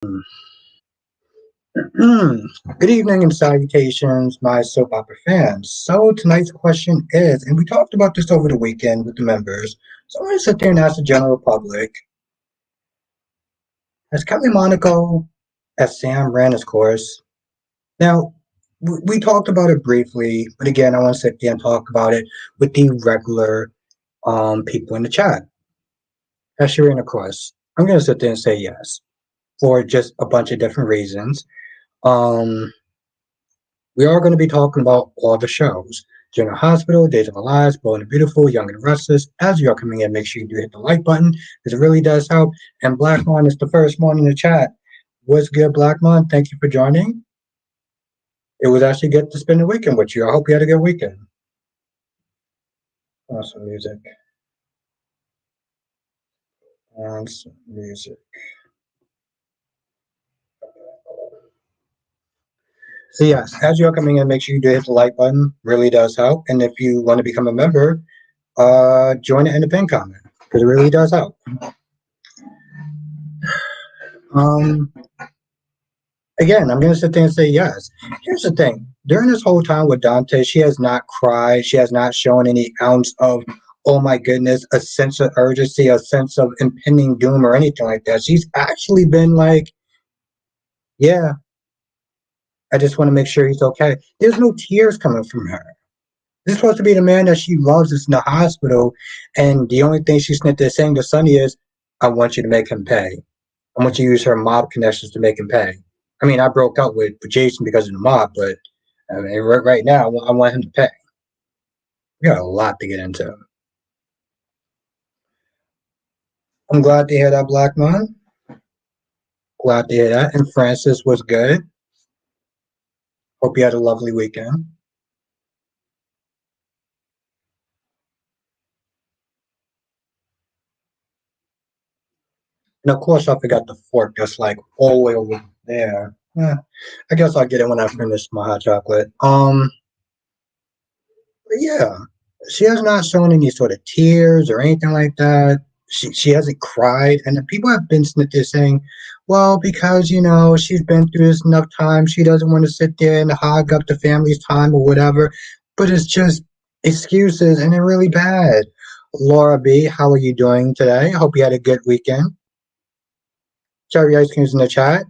Good evening and salutations, my soap opera fans. So tonight's question is, and we talked about this over the weekend with the members, so I'm going to sit there and ask the general public, has Kelly Monaco, as Sam ran his course? Now, we talked about it briefly, but again, I want to sit there and talk about it with the regular people in the chat. Has she ran a course? I'm going to sit there and say yes, for just a bunch of different reasons. Um, We are going to be talking about all the shows. General Hospital, Days of Our Lives, Bold and Beautiful, Young and Restless. As you are coming in, make sure you do hit the like button because it really does help. And Blackmon is the first one in the chat. What's good, Blackmon? Thank you for joining. It was actually good to spend the weekend with you. I hope you had a good weekend. Awesome music. Awesome music. So yes, as you are coming in, make sure you do hit the like button. Really does help. And if you want to become a member, join it in the pin comment because it really does help. Um, Again, I'm going to sit there and say yes. Here's the thing. During this whole time with Dante, she has not cried. She has not shown any ounce of, oh my goodness, a sense of urgency, a sense of impending doom or anything like that. She's actually been like, yeah, I just want to make sure he's okay. There's no tears coming from her. This is supposed to be the man that she loves is in the hospital. And the only thing she's there saying to Sonny is, I want you to make him pay. I want you to use her mob connections to make him pay. I mean, I broke up with Jason because of the mob, but I mean, right now, I want him to pay. We got a lot to get into. I'm glad to hear that, Black Man. Glad to hear that. And Francis was good. Hope you had a lovely weekend. And of course, I forgot the fork that's like all the way over there. I guess I'll get it when I finish my hot chocolate. But yeah, she has not shown any sort of tears or anything like that. She hasn't cried, and the people have been there saying, "Well, because she's been through this enough time, she doesn't want to sit there and hog up the family's time or whatever." But it's just excuses, and they're really bad. Laura B, how are you doing today? I hope you had a good weekend. Cherry Ice Cream's in the chat.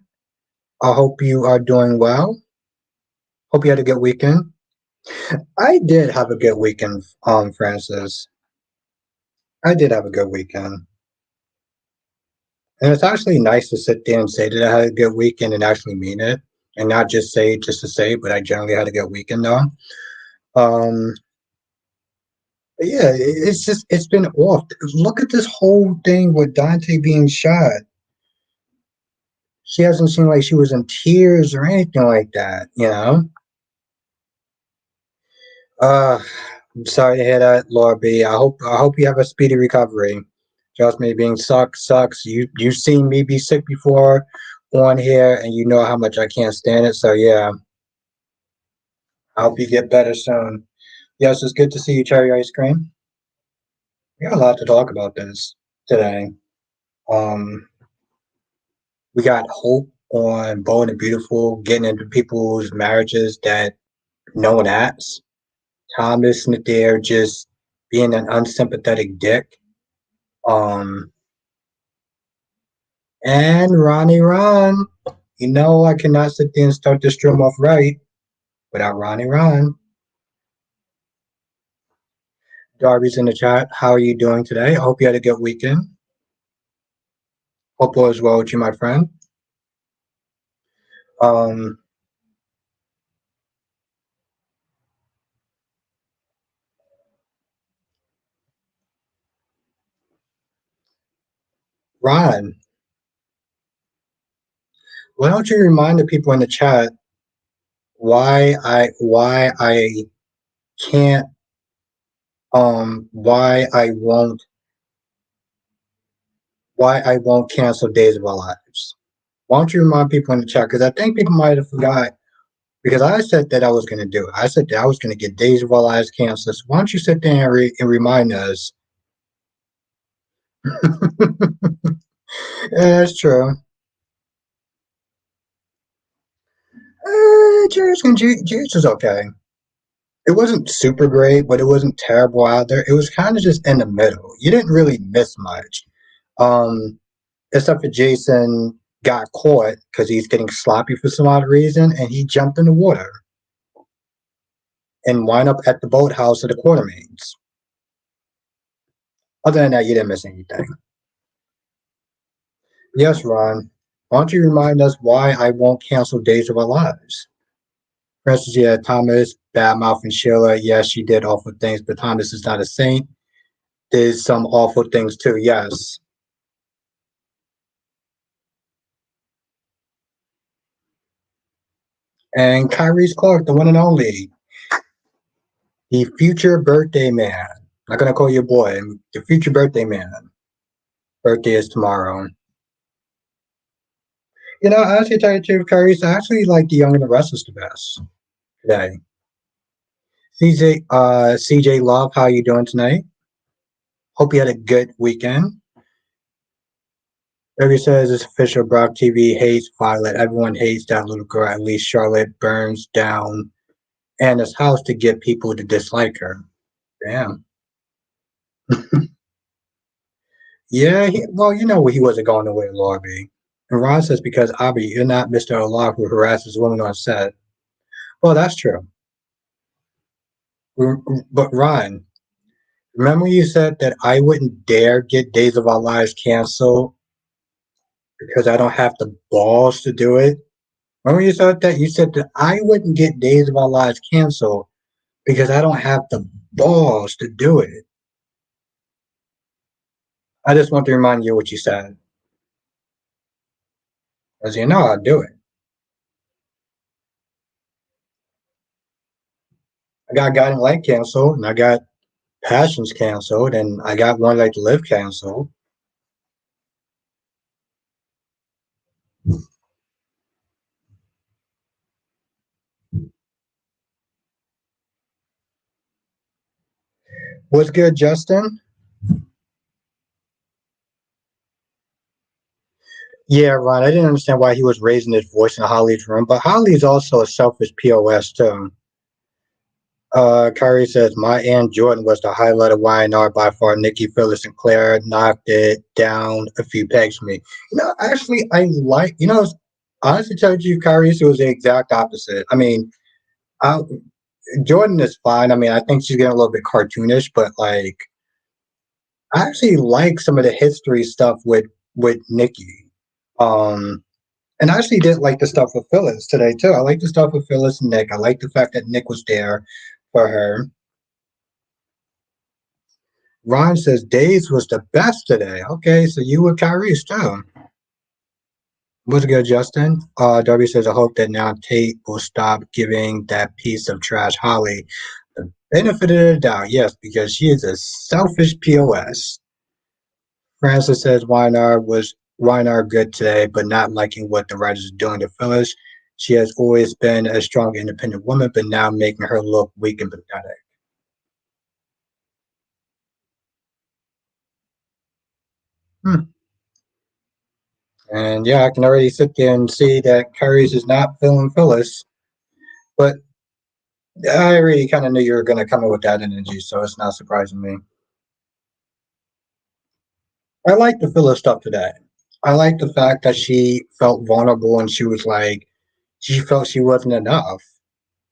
I hope you are doing well. Hope you had a good weekend. I did have a good weekend, Francis. I did have a good weekend. And it's actually nice to sit there and say that I had a good weekend and actually mean it and not just say it just to say it, but I generally had a good weekend though. Um, but yeah, it's been off. Look at this whole thing with Dante being shot. She hasn't seemed like she was in tears or anything like that. Uh, I'm sorry to hear that, Laura B. I hope you have a speedy recovery. Trust me, being sucks. You've seen me be sick before on here, and you know how much I can't stand it. So yeah, I hope you get better soon. Yes, it's good to see you, Cherry Ice Cream. We got a lot to talk about this today. Um, we got Hope on Bold and Beautiful, getting into people's marriages that no one asks. Thomas there just being an unsympathetic dick. Um, and Ronnie Ron. I cannot sit there and start the stream off right without Ronnie Ron. Darby's in the chat. How are you doing today? I hope you had a good weekend. Hope all is well with you, my friend. Um, Ron, why don't you remind the people in the chat why I can't why I won't cancel Days of Our Lives. Why don't you remind people in the chat? Because I think people might have forgot. Because I said that I was going to do it. I said that I was going to get Days of Our Lives canceled. So why don't you sit there and remind us? Yeah, that's true. Juice was okay. It wasn't super great, but it wasn't terrible either. It was kind of just in the middle. You didn't really miss much, um, except for Jason got caught because he's getting sloppy for some odd reason, and he jumped in the water and wind up at the boathouse of the Quartermains. Other than that, you didn't miss anything. Yes, Ron. Why don't you remind us why I won't cancel Days of Our Lives? For instance, yeah, Thomas, Badmouth, and Sheila. Yes, she did awful things, but Thomas is not a saint. Did some awful things too. Yes. And Kyrie's Clark, the one and only, the future birthday man. I'm not gonna call you a boy. The future birthday man. Birthday is tomorrow. You know, I actually tell you the truth, Kyrie's I actually like the Young and the Restless the best today. CJ Love, how you doing tonight? Hope you had a good weekend. Every says it's official. Brock TV hates Violet. Everyone hates that little girl. At least Charlotte burns down Anna's house to get people to dislike her. Damn. Yeah, well, you know he wasn't going away, Lobby. And Ron says, because Abby, you're not Mr. Allah who harasses women on set. Well, that's true. But Ron, remember you said that I wouldn't dare get Days of Our Lives canceled because I don't have the balls to do it? Remember you said that? You said that I wouldn't get Days of Our Lives canceled because I don't have the balls to do it. I just want to remind you what you said. As you know, I'll do it. I got Guiding Light canceled, and I got Passions canceled, and I got One Life to Live canceled. What's good, Justin? Yeah, Ron, I didn't understand why he was raising his voice in Holly's room, but Holly's also a selfish POS, too. Kyrie says, my Aunt Jordan was the highlight of YNR by far. Nikki, Phyllis, and Claire knocked it down a few pegs for me. Actually, I like, honestly, tell you, Kyrie, it was the exact opposite. I mean, I, Jordan is fine. I mean, I think she's getting a little bit cartoonish, but like, I actually like some of the history stuff with Nikki. Um, and I actually did like the stuff with Phyllis today too. I like the stuff with Phyllis and Nick. I like the fact that Nick was there for her. Ron says Days was the best today. Okay, so you were Kyrie's too. What's good, Justin? Darby says, I hope that now Tate will stop giving that piece of trash Holly the benefit of the doubt. Yes, because she is a selfish POS. Francis says Weinar good today, but not liking what the writers are doing to Phyllis. She has always been a strong, independent woman, but now making her look weak and pathetic. Hmm. And yeah, I can already sit there and see that Curry's is not feeling Phyllis, but I already kind of knew you were going to come in with that energy, so it's not surprising me. I like the Phyllis stuff today. I like the fact that she felt vulnerable and she was like, she felt she wasn't enough.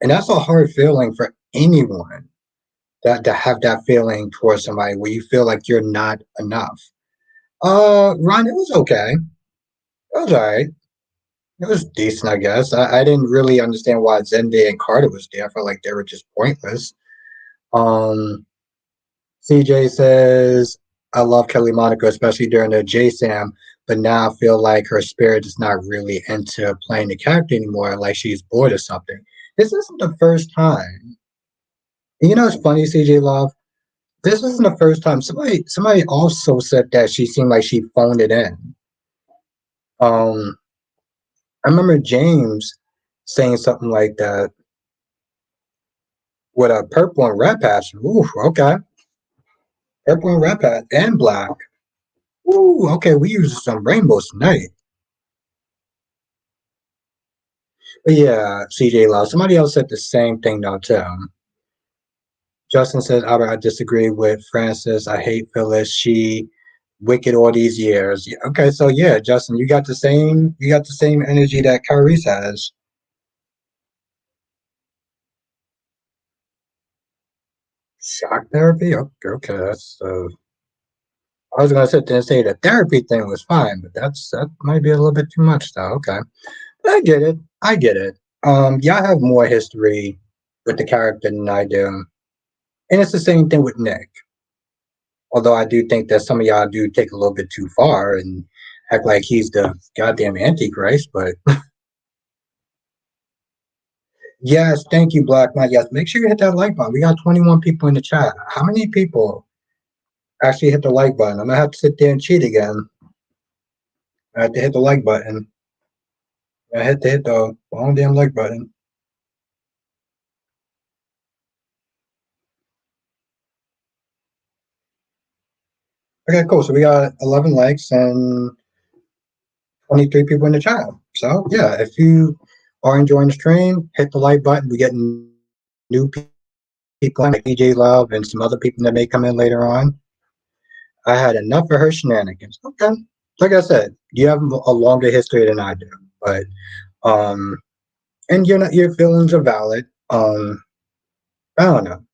And that's a hard feeling for anyone that to have that feeling towards somebody where you feel like you're not enough. Ron, it was okay. It was all right. It was decent, I guess. I didn't really understand why Zendaya and Carter was there. I felt like they were just pointless. Um, CJ says, I love Kelly Monaco, especially during the JSAM, but now I feel like her spirit is not really into playing the character anymore, like she's bored or something. This isn't the first time. And you know, it's funny, CJ Love. This isn't the first time. Somebody also said that she seemed like she phoned it in. Um, I remember James saying something like that with a purple and red patch. Ooh, okay. Purple and red patch and black. Ooh, okay. We use some rainbows tonight. But yeah, CJ Love. Somebody else said the same thing though too. Justin says, Albert, I disagree with Francis. I hate Phyllis. She wicked all these years. Yeah, okay, so yeah, Justin, you got the same energy that Kyrie has. Shock therapy? Okay, okay, that's I was gonna sit there and say the therapy thing was fine, but that might be a little bit too much though. Okay. But I get it. I get it. Y'all have more history with the character than I do. And it's the same thing with Nick. Although I do think that some of y'all do take a little bit too far and act like he's the goddamn antichrist. But yes, thank you, Black Knight. Yes, make sure you hit that like button. We got 21 people in the chat. How many people actually hit the like button? I'm gonna have to sit there and cheat again. I have to hit the like button. I had to hit the wrong damn like button. Okay, cool. So we got 11 likes and 23 people in the chat. So yeah, if you are enjoying the stream, hit the like button. We get new people like DJ Love and some other people that may come in later on. I had enough of her shenanigans. Okay. Like I said, you have a longer history than I do. But um and your feelings are valid. I don't know.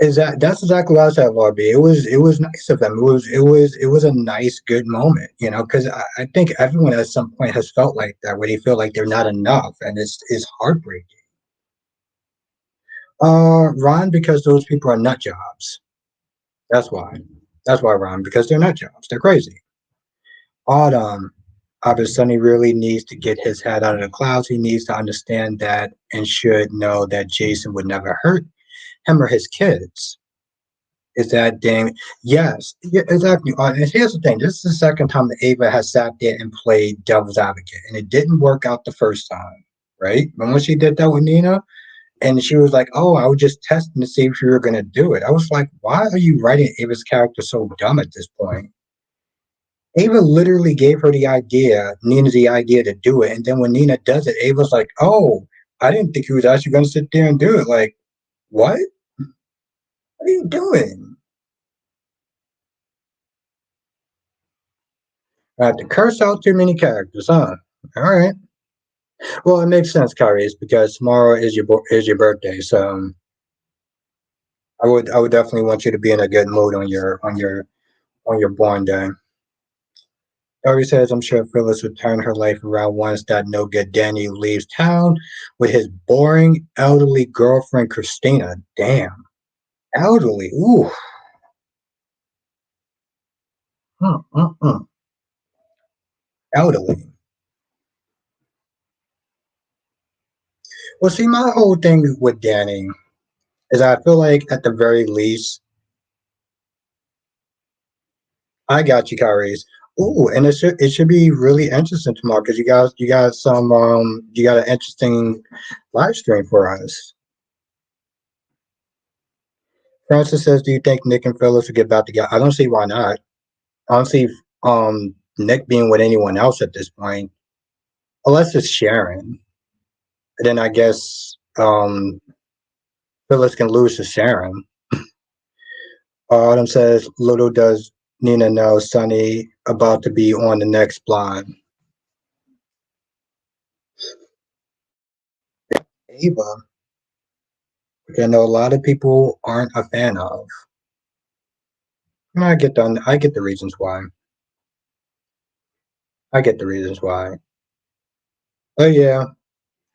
That's exactly what I said, RB. It was nice of them. It was a nice, good moment, because I think everyone at some point has felt like that, where they feel like they're not enough, and it's heartbreaking. Ron, because those people are nut jobs. That's why. That's why, Ron, because they're nut jobs. They're crazy. Autumn. Sonny really needs to get his head out of the clouds. He needs to understand that and should know that Jason would never hurt him or his kids. Is that damn yes, yeah, exactly. And here's the thing: this is the second time that Ava has sat there and played devil's advocate, and it didn't work out the first time, right? Remember she did that with Nina, and she was like, "Oh, I was just testing to see if you were gonna do it." I was like, "Why are you writing Ava's character so dumb at this point?" Ava literally gave her the idea, Nina the idea to do it, and then when Nina does it, Ava's like, "Oh, I didn't think he was actually gonna sit there and do it." Like, what? What are you doing? I have to curse out too many characters, huh? All right. Well, it makes sense, Kyrie, it's because tomorrow is your birthday, so I would definitely want you to be in a good mood on your born day. Kyrie says, "I'm sure Phyllis would turn her life around once that no good Danny leaves town with his boring elderly girlfriend Christina." Damn, elderly. Ooh, mm, mm, mm. Elderly. Well, see, my whole thing with Danny is I feel like at the very least I got you, Kyries. Ooh, and it should be really interesting tomorrow because you got an interesting live stream for us. Francis says, "Do you think Nick and Phyllis will get back together?" I don't see why not. I don't see Nick being with anyone else at this point, unless it's Sharon. And then I guess Phyllis can lose to Sharon. Autumn says, "Little does Nina know Sonny about to be on the next blonde." Ava, which I know a lot of people aren't a fan of. I get the reasons why. I get the reasons why. Oh yeah.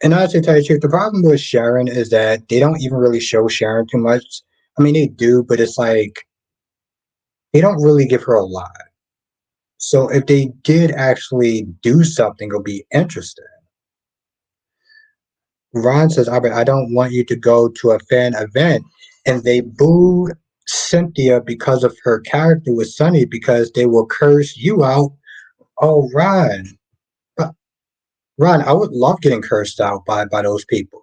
And honestly, tell you the truth, the problem with Sharon is that they don't even really show Sharon too much. I mean, they do, but it's like they don't really give her a lot. So if they did actually do something, it'll be interesting. Ron says, Albert, I don't want you to go to a fan event and they boo Cynthia because of her character with Sunny because they will curse you out. Oh, Ron, I would love getting cursed out by those people.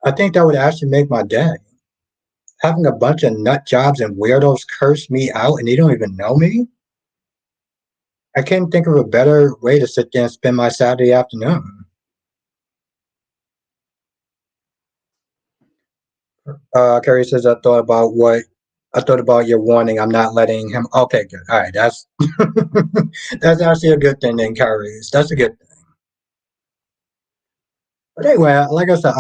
I think that would actually make my day. Having a bunch of nut jobs and weirdos curse me out and they don't even know me. I can't think of a better way to sit there and spend my Saturday afternoon. Carrie says, I thought about your warning. I'm not letting him. Okay, good. All right, that's that's actually a good thing. Then Carrie, that's a good thing. But anyway, like I said,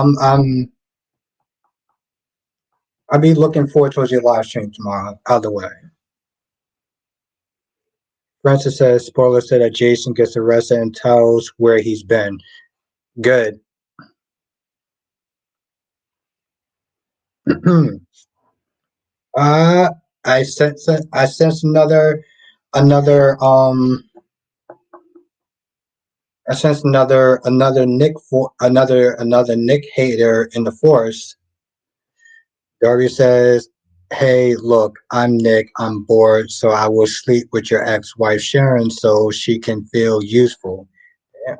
I'll be looking forward towards your live stream tomorrow. Either way, Francis says, spoiler said that Jason gets arrested and tells where he's been. Good. uh, I sense another I sense another Nick hater in the force. Darby says, "Hey, look, I'm Nick. I'm bored, so I will sleep with your ex-wife Sharon so she can feel useful." Yeah.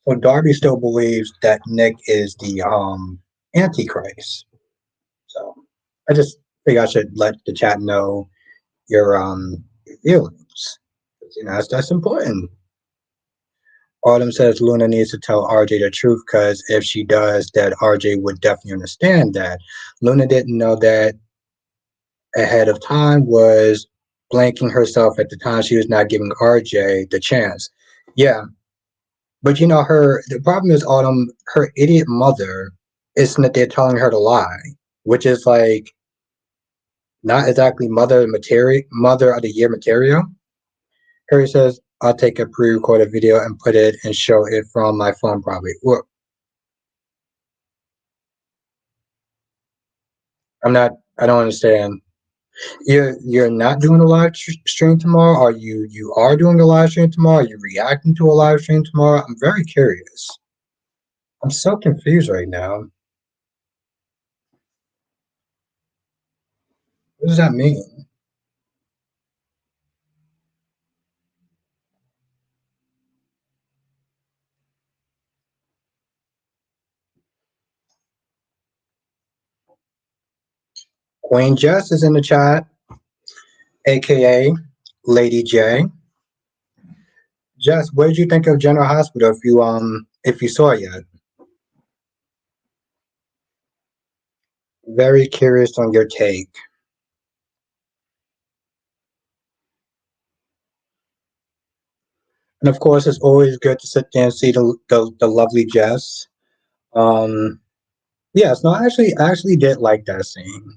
So Darby still believes that Nick is the Antichrist. So I just think I should let the chat know your feelings. You know, that's important. Autumn says Luna needs to tell RJ the truth because if she does, that RJ would definitely understand that. Luna didn't know that ahead of time was blanking herself at the time she was not giving RJ the chance. Yeah, but you know the problem is Autumn, her idiot mother isn't that they're telling her to lie, which is like not exactly mother of the year material. Harry says, I'll take a pre-recorded video and put it and show it from my phone probably. Well, I don't understand. You're not doing a stream tomorrow, or you are doing a live stream tomorrow? Are you reacting to a live stream tomorrow? I'm very curious. I'm so confused right now. What does that mean? Queen Jess is in the chat, aka Lady J. Jess, what did you think of General Hospital if you saw it yet? Very curious on your take. And of course, it's always good to sit there and see the lovely Jess. Um, yes, no, I actually did like that scene.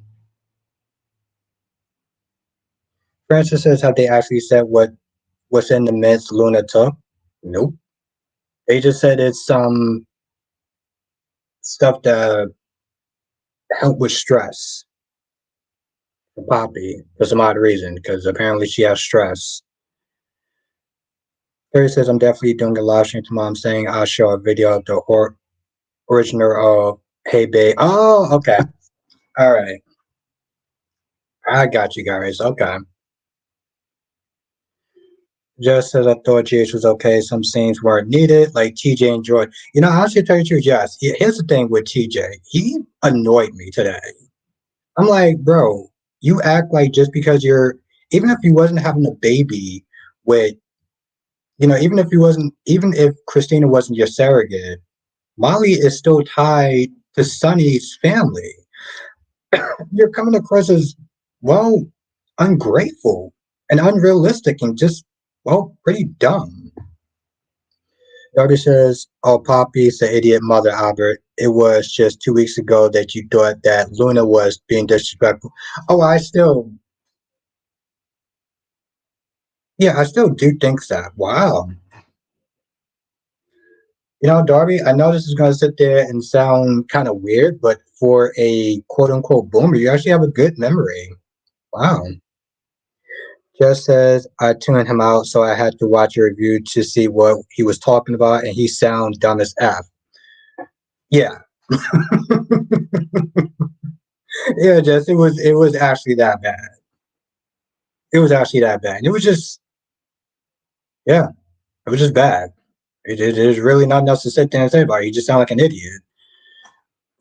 Francis says, have they actually said what's in the meds Luna took? Nope. They just said it's some stuff to help with stress for Poppy for some odd reason, because apparently she has stress. Terry says, I'm definitely doing a live stream tomorrow. I'm saying I'll show a video of the original of Hey Babe. Oh, okay. All right. I got you guys. Okay. Just says I thought GH was okay. Some scenes weren't needed, like TJ enjoyed. You know, I should tell you the truth, yes. Here's the thing with TJ. He annoyed me today. I'm like, bro, you act like just because even if you wasn't having a baby with, even if Christina wasn't your surrogate, Molly is still tied to Sonny's family. You're coming across as, well, ungrateful and unrealistic and just, well, pretty dumb. Darby says, oh, Poppy's the idiot mother, Albert. It was just 2 weeks ago that you thought that Luna was being disrespectful. Oh, I still do think that. Wow. You know, Darby, I know this is going to sit there and sound kind of weird, but for a quote unquote boomer, you actually have a good memory. Wow. Just says, I tuned him out, so I had to watch a review to see what he was talking about, and he sounds dumb as F. Yeah. Yeah, Jess, it was actually that bad. It was actually that bad. It was just, yeah, it was just bad. It is really nothing else to sit there and say about it. You just sound like an idiot.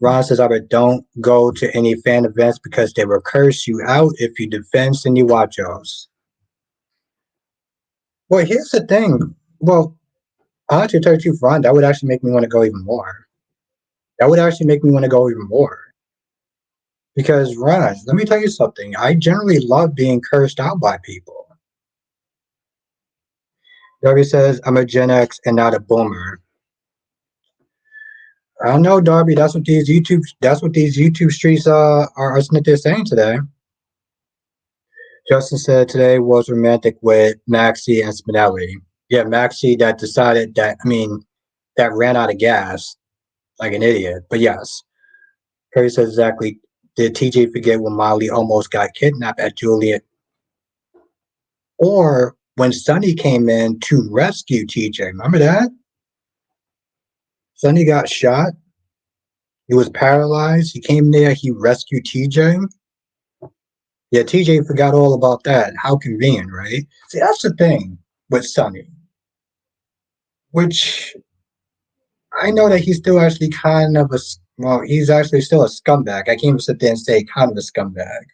Ron says, Albert, don't go to any fan events because they will curse you out if you defend any watchos. Well, here's the thing. Well, honestly, to tell you the truth, Ron, that would actually make me want to go even more. That would actually make me want to go even more. Because, Ron, let me tell you something. I generally love being cursed out by people. Darby says, I'm a Gen X and not a boomer. I don't know, Darby. That's what these YouTube streets are they're saying today. Justin said today was romantic with Maxie and Spinelli. Yeah, Maxie that decided that that ran out of gas like an idiot. But yes, Perry says exactly. Did TJ forget when Molly almost got kidnapped at Juliet, or when Sonny came in to rescue TJ? Remember that? Sonny got shot. He was paralyzed. He came there. He rescued TJ. Yeah, TJ forgot all about that. How convenient, right? See, that's the thing with Sonny, which I know that he's still actually kind of well, he's actually still a scumbag. I can't even sit there and say kind of a scumbag.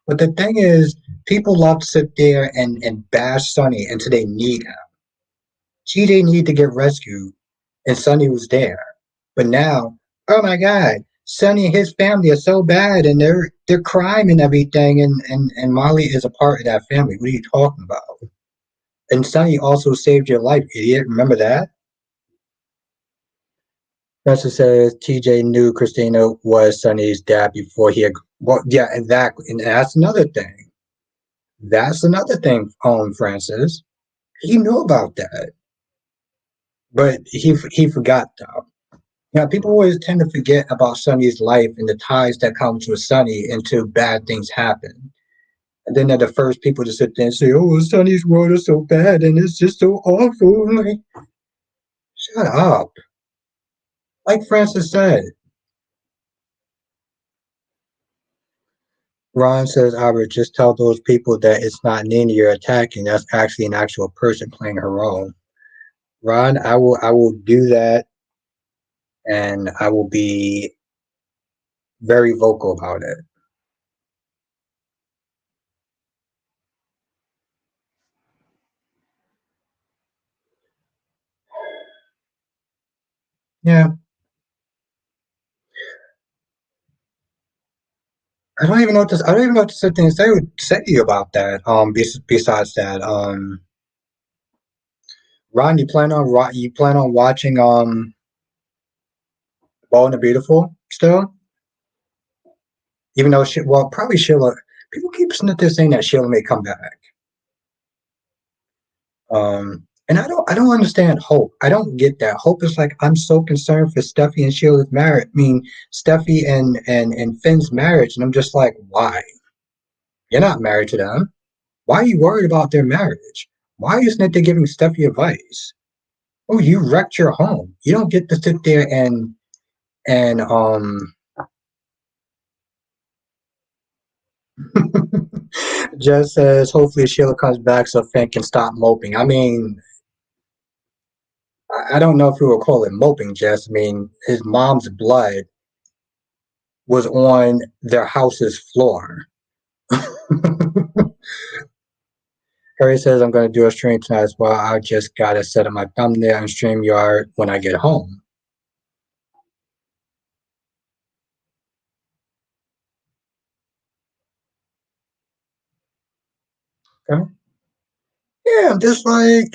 But the thing is, people love to sit there and bash Sonny until they need him. TJ needed to get rescued, and Sonny was there. But now, oh my God, Sonny and his family are so bad, and they're crime and everything, and Molly is a part of that family. What are you talking about? And Sonny also saved your life, idiot. Remember that? Francis says TJ knew Christina was Sonny's dad before he. Well, yeah, exactly, and that's another thing. That's another thing, Francis. He knew about that, but he forgot though. Yeah, people always tend to forget about Sonny's life and the ties that comes with Sonny until bad things happen. And then they're the first people to sit there and say, "Oh, Sonny's world is so bad and it's just so awful." Like, shut up. Like Francis said, Ron says, Albert, just tell those people that it's not Nina you're attacking. That's actually an actual person playing her role. Ron, I will do that, and I will be very vocal about it. Yeah. I don't even know what to sit there and say to you about that. Besides that, Ron, you plan on watching Bold and the Beautiful still? Even though probably Sheila. People keep sitting there saying that Sheila may come back. And I don't understand Hope. I don't get that. Hope is like, I'm so concerned for Steffi and Sheila's marriage. I mean, Steffi and Finn's marriage, and I'm just like, why? You're not married to them. Why are you worried about their marriage? Why isn't it giving Steffi advice? Oh, you wrecked your home. You don't get to sit there and just says hopefully Sheila comes back so Finn can stop moping. I mean, I don't know if we will call it moping, Jess. I mean, his mom's blood was on their house's floor. Harry says I'm going to do a stream tonight as well. I just got to set up my thumbnail and StreamYard when I get home. Okay. Yeah, I'm just like,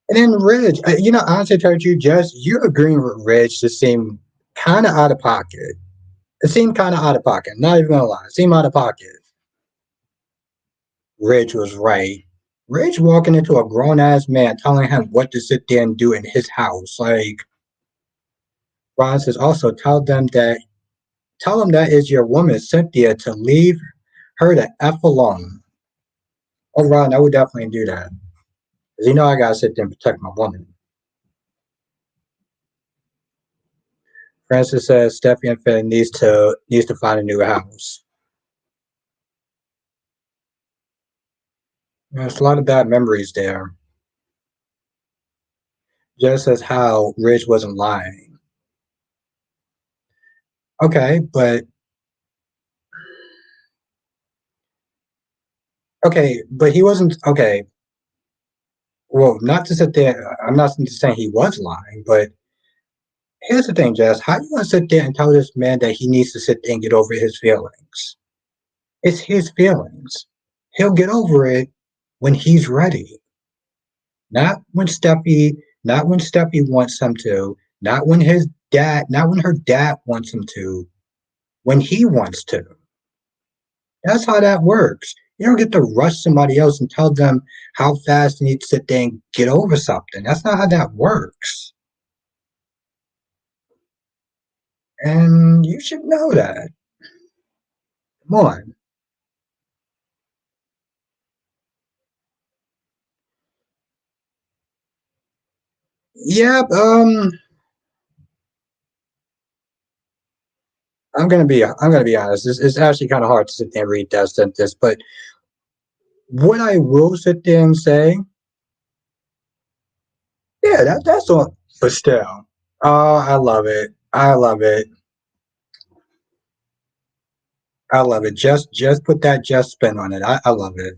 and then Ridge, honestly, told you, Jess, you're agreeing with Ridge to seem kind of out of pocket. It seemed kind of out of pocket. Not even gonna lie, it seemed out of pocket. Ridge was right. Ridge walking into a grown ass man telling him what to sit there and do in his house. Like Ron says, also tell him that is your woman Cynthia to leave her the f alone. Oh, Ron, I would definitely do that because I gotta sit there and protect my woman. Francis says Steffi and Finn needs to find a new house. There's a lot of bad memories there. Just as how Ridge wasn't lying. Okay, but he wasn't okay. Well, not to sit there. I'm not saying he was lying, but here's the thing, Jess. How you gonna sit there and tell this man that he needs to sit there and get over his feelings? It's his feelings. He'll get over it when he's ready. Not when Steffi wants him to, not when her dad wants him to, when he wants to. That's how that works. You don't get to rush somebody else and tell them how fast they need to sit there and get over something. That's not how that works. And you should know that. Come on. Yep, I'm gonna be honest. It's actually kind of hard to sit there and read that sentence, but what I will sit there and say, yeah, that's all. But still, oh, I love it. I love it. I love it. Just put that just spin on it. I love it.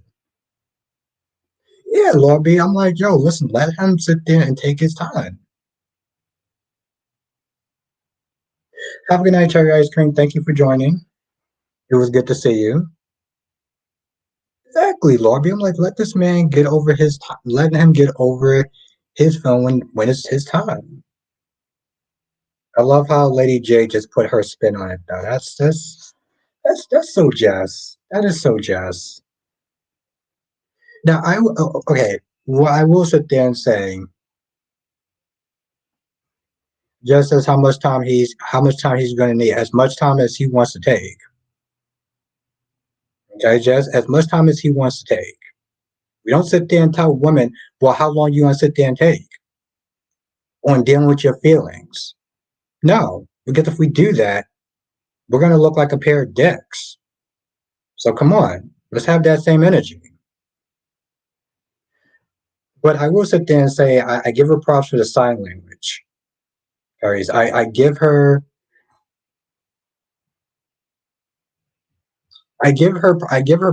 Yeah, Lord B. I'm like, yo, listen, let him sit there and take his time. Have a good night, Cherry Ice Cream. Thank you for joining. It was good to see you. Exactly, Lord B. I'm like, let this man get over his time. Let him get over his phone when it's his time. I love how Lady J just put her spin on it, though. That's so Jess. That is so Jess. Now okay. Well, I will sit there and say, just as how much time he's going to need, as much time as he wants to take. Okay, just as much time as he wants to take. We don't sit there and tell women, well, how long you going to sit there and take on dealing with your feelings? No, because if we do that, we're going to look like a pair of dicks. So come on, let's have that same energy. But I will sit there and say I give her props for the sign language. Aries, I give her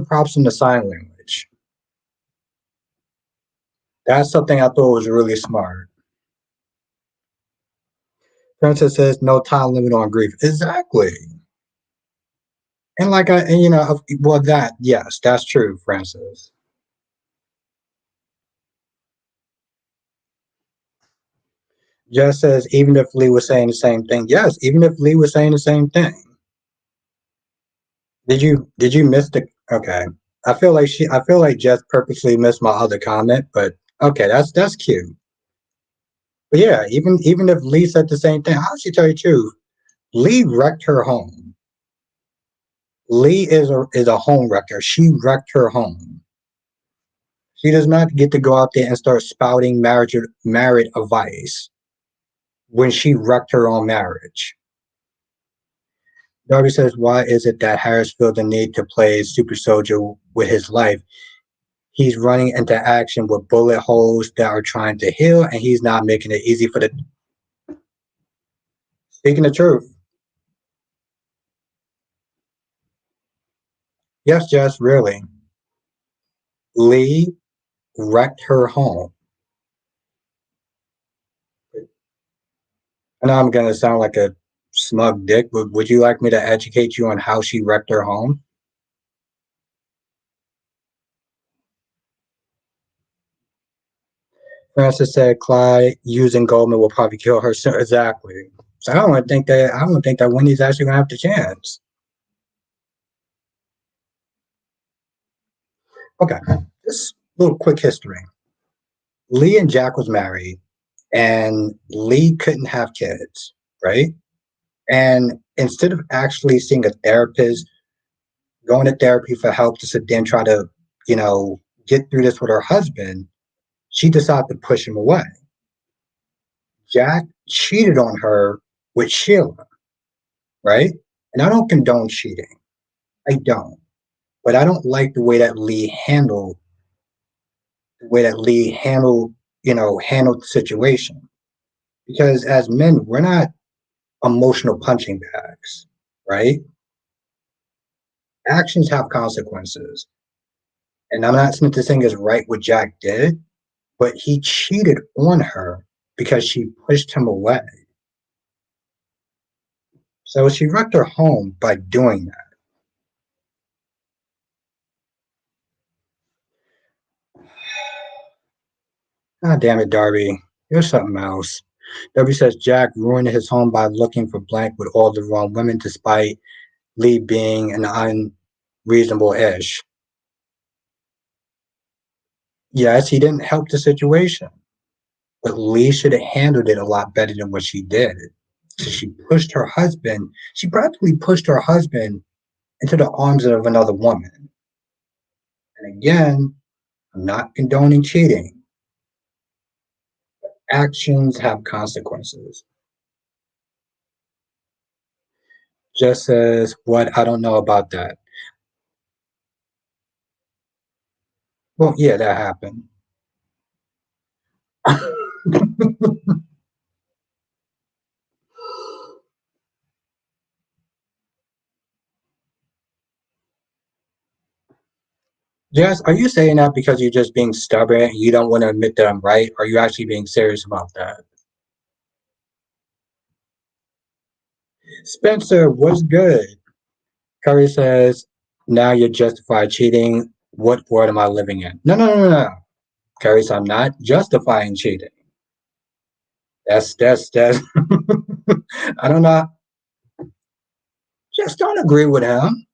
props in the sign language. That's something I thought was really smart. Princess says no time limit on grief. Exactly. And you know, well, that, yes, that's true, Francis. Just says, even if Lee was saying the same thing. Yes, even if Lee was saying the same thing. Did you miss the, okay. I feel like Jess purposely missed my other comment, but okay, that's cute. But yeah, even if Lee said the same thing, I'll actually tell you the truth. Lee wrecked her home. Lee is a home wrecker. She wrecked her home. She does not get to go out there and start spouting marriage advice when she wrecked her own marriage. Darby says, why is it that Harris feels the need to play super soldier with his life? He's running into action with bullet holes that are trying to heal, and he's not making it easy for the. Speaking the truth. Yes, Jess, really. Lee wrecked her home. I know I'm going to sound like a smug dick, but would you like me to educate you on how she wrecked her home? Francis said Clyde using Goldman will probably kill her soon. Exactly. So I don't think that Wendy's actually gonna have the chance. Okay. Just a little quick history. Lee and Jack was married and Lee couldn't have kids, right? And instead of actually seeing a therapist, going to therapy for help to sit there and try to, you know, get through this with her husband, she decided to push him away. Jack cheated on her with Sheila, right? And I don't condone cheating. I don't. But I don't like the way that Lee handled, handled the situation. Because as men, we're not emotional punching bags. right? Actions have consequences. And I'm not saying this thing is right what Jack did, but he cheated on her because she pushed him away. So she wrecked her home by doing that. God damn it, Darby. You're something else. Darby says Jack ruined his home by looking for blank with all the wrong women despite Lee being an unreasonable ish. Yes, he didn't help the situation, but Lee should have handled it a lot better than what she did. So she practically pushed her husband into the arms of another woman. And again, I'm not condoning cheating. Actions have consequences. Just says, what? I don't know about that. Well, yeah, that happened. Jess, are you saying that because you're just being stubborn and you don't want to admit that I'm right? Or are you actually being serious about that? Spencer, what's good? Curry says, now you're justified cheating. What world am I living in? No, no, no, no, no. Curry says, I'm not justifying cheating. That's I don't know. Just don't agree with him.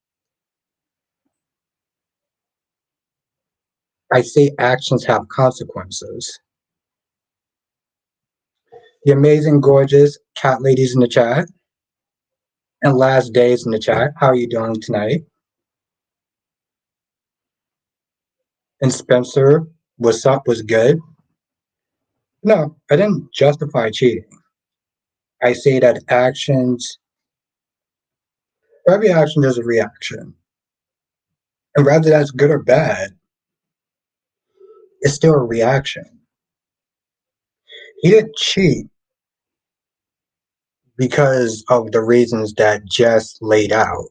I say actions have consequences. The amazing, gorgeous cat ladies in the chat and last days in the chat. How are you doing tonight? And Spencer, what's up? Was good? No, I didn't justify cheating. I say that actions, for every action, there's a reaction. And whether that's good or bad, it's still a reaction. He didn't cheat because of the reasons that Jess laid out.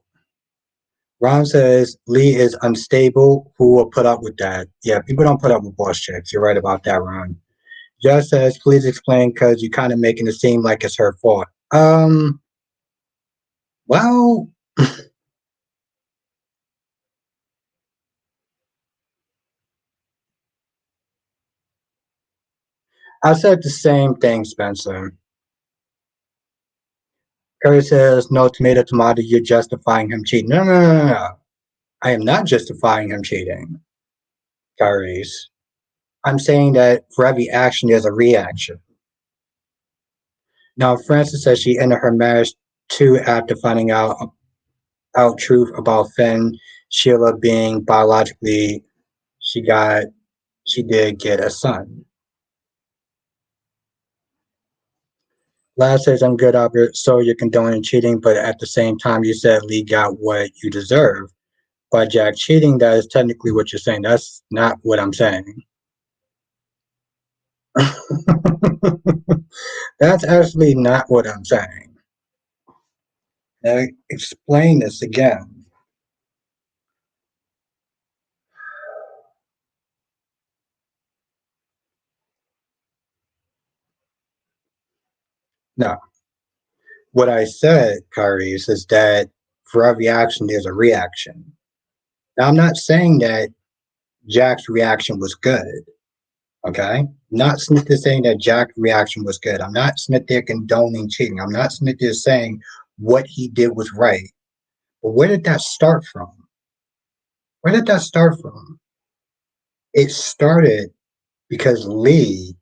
Ron says Lee is unstable. Who will put up with that? Yeah, people don't put up with boss chicks. You're right about that, Ron. Jess says, please explain because you're kind of making it seem like it's her fault. Well, I said the same thing, Spencer. Curry says, no, tomato, tomato, you're justifying him cheating. No, no, no, no, no. I am not justifying him cheating, Curry's. I'm saying that for every action, there's a reaction. Now, Frances says she ended her marriage too after finding out truth about Finn, Sheila being biologically, she got, she did get a son. Last says, I'm good, Albert, so you're condoning cheating, but at the same time, you said Lee got what you deserve. By Jack cheating, that is technically what you're saying. That's not what I'm saying. That's actually not what I'm saying. Now, explain this again. No, what I said, Kyrie's, is that for every action, there's a reaction. Now, I'm not saying that Jack's reaction was good. Okay, not Smith is saying that Jack's reaction was good. I'm not Smith there condoning cheating. I'm not Smith there saying what he did was right. But where did that start from? Where did that start from? It started because Lee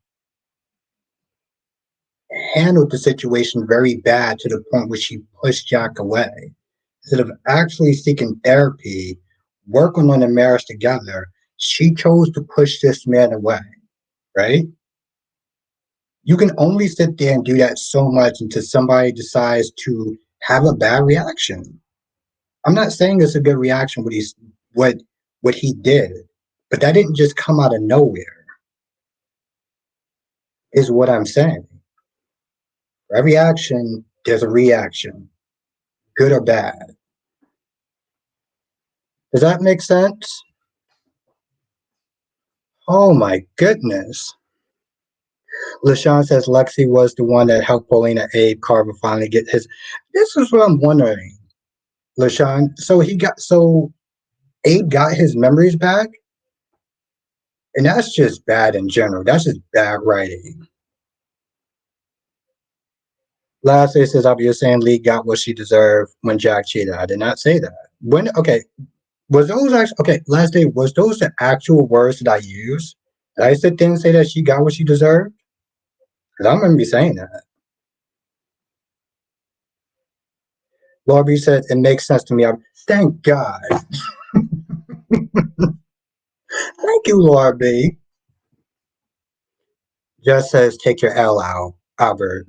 handled the situation very bad to the point where she pushed Jack away. Instead of actually seeking therapy, working on the marriage together, she chose to push this man away, right? You can only sit there and do that so much until somebody decides to have a bad reaction. I'm not saying it's a good reaction what what he did, but that didn't just come out of nowhere, is what I'm saying. For every action, there's a reaction. good or bad. Does that make sense? Oh my goodness. LaShawn says Lexi was the one that helped Paulina Abe Carver finally get his. This is what I'm wondering, LaShawn. So Abe got his memories back, and that's just bad in general. That's just bad writing. Lastly, it says, "I'll be saying Lee got what she deserved when Jack cheated." I did not say that. When okay, was those actually okay? Last day was those the actual words that I used? Did I sit there and say that she got what she deserved? Because I remember me saying that. Laura B said it makes sense to me. Thank God. Thank you, Laura B. Just says take your L out, Albert.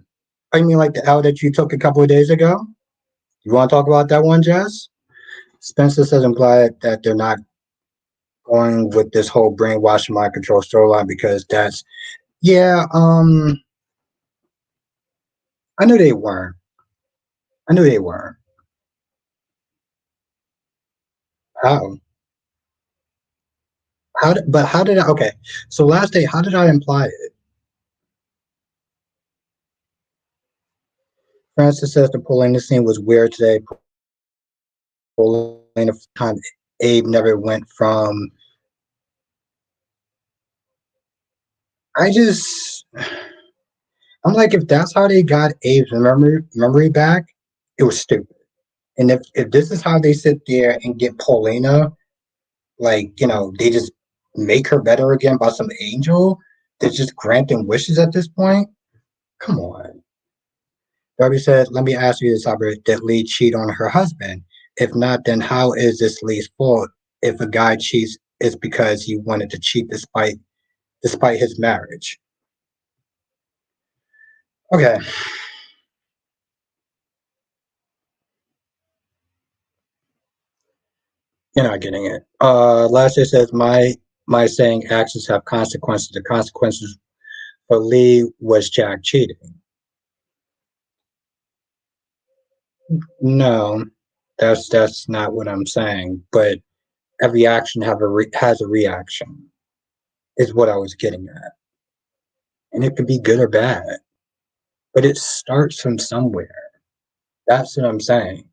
I mean like the L that you took a couple of days ago? You want to talk about that one, Jess? Spencer says I'm glad that they're not going with this whole brainwashing mind control storyline because that's yeah, I knew they weren't. I knew they weren't. How? How did I okay. So last day, how did I imply it? Francis says the Polina scene was weird today. Polina time Abe never went from I just I'm like if that's how they got Abe's memory back, it was stupid. And if this is how they sit there and get Paulina, like, they just make her better again by some angel that's just granting wishes at this point. Come on. Darby said, let me ask you this, Albert. Did Lee cheat on her husband? If not, then how is this Lee's fault? If a guy cheats, it's because he wanted to cheat despite his marriage. Okay, you're not getting it. Last year says my saying actions have consequences. The consequences for Lee was Jack cheating. No, that's not what I'm saying. But every action has a reaction. Is what I was getting at, and it could be good or bad. But it starts from somewhere. That's what I'm saying.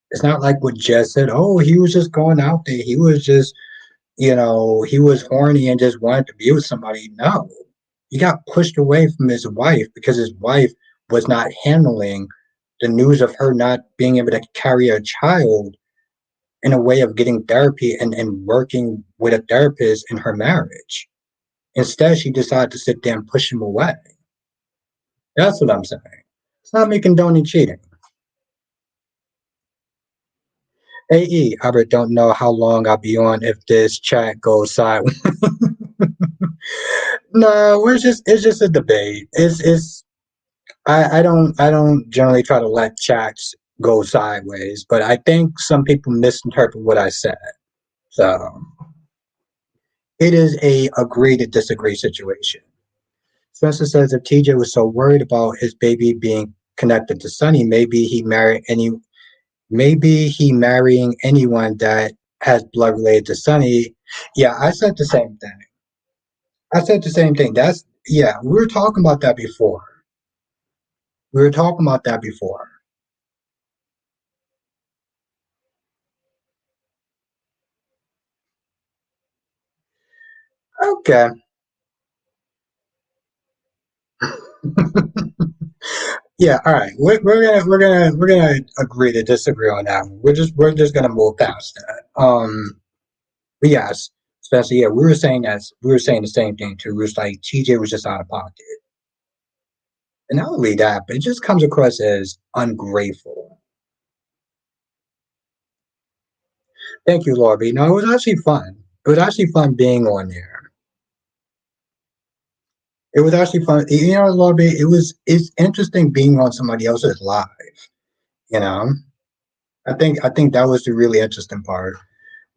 It's not like what Jess said. Oh, he was just going out there. He was just, he was horny and just wanted to be with somebody. No, he got pushed away from his wife because his wife was not handling the news of her not being able to carry a child in a way of getting therapy and working with a therapist in her marriage. Instead, she decided to sit there and push him away. That's what I'm saying. It's not me condoning cheating. AE, Albert don't know how long I'll be on if this chat goes sideways. No, it's just a debate. It's I don't generally try to let chats go sideways, but I think some people misinterpret what I said. So it is a agree to disagree situation. Spencer says if TJ was so worried about his baby being connected to Sonny, maybe he marrying anyone that has blood related to Sonny. Yeah, I said the same thing. I said the same thing. Yeah, we were talking about that before. We were talking about that before. Okay. Yeah, all right. We're gonna agree to disagree on that one. We're just gonna move past that. But yes, especially yeah, we were saying the same thing too. We was like TJ was just out of pocket. And not only that, but it just comes across as ungrateful. Thank you, Lorby. No, it was actually fun. It was actually fun being on there. It was actually fun. Lorby, it's interesting being on somebody else's live, you know? I think that was the really interesting part.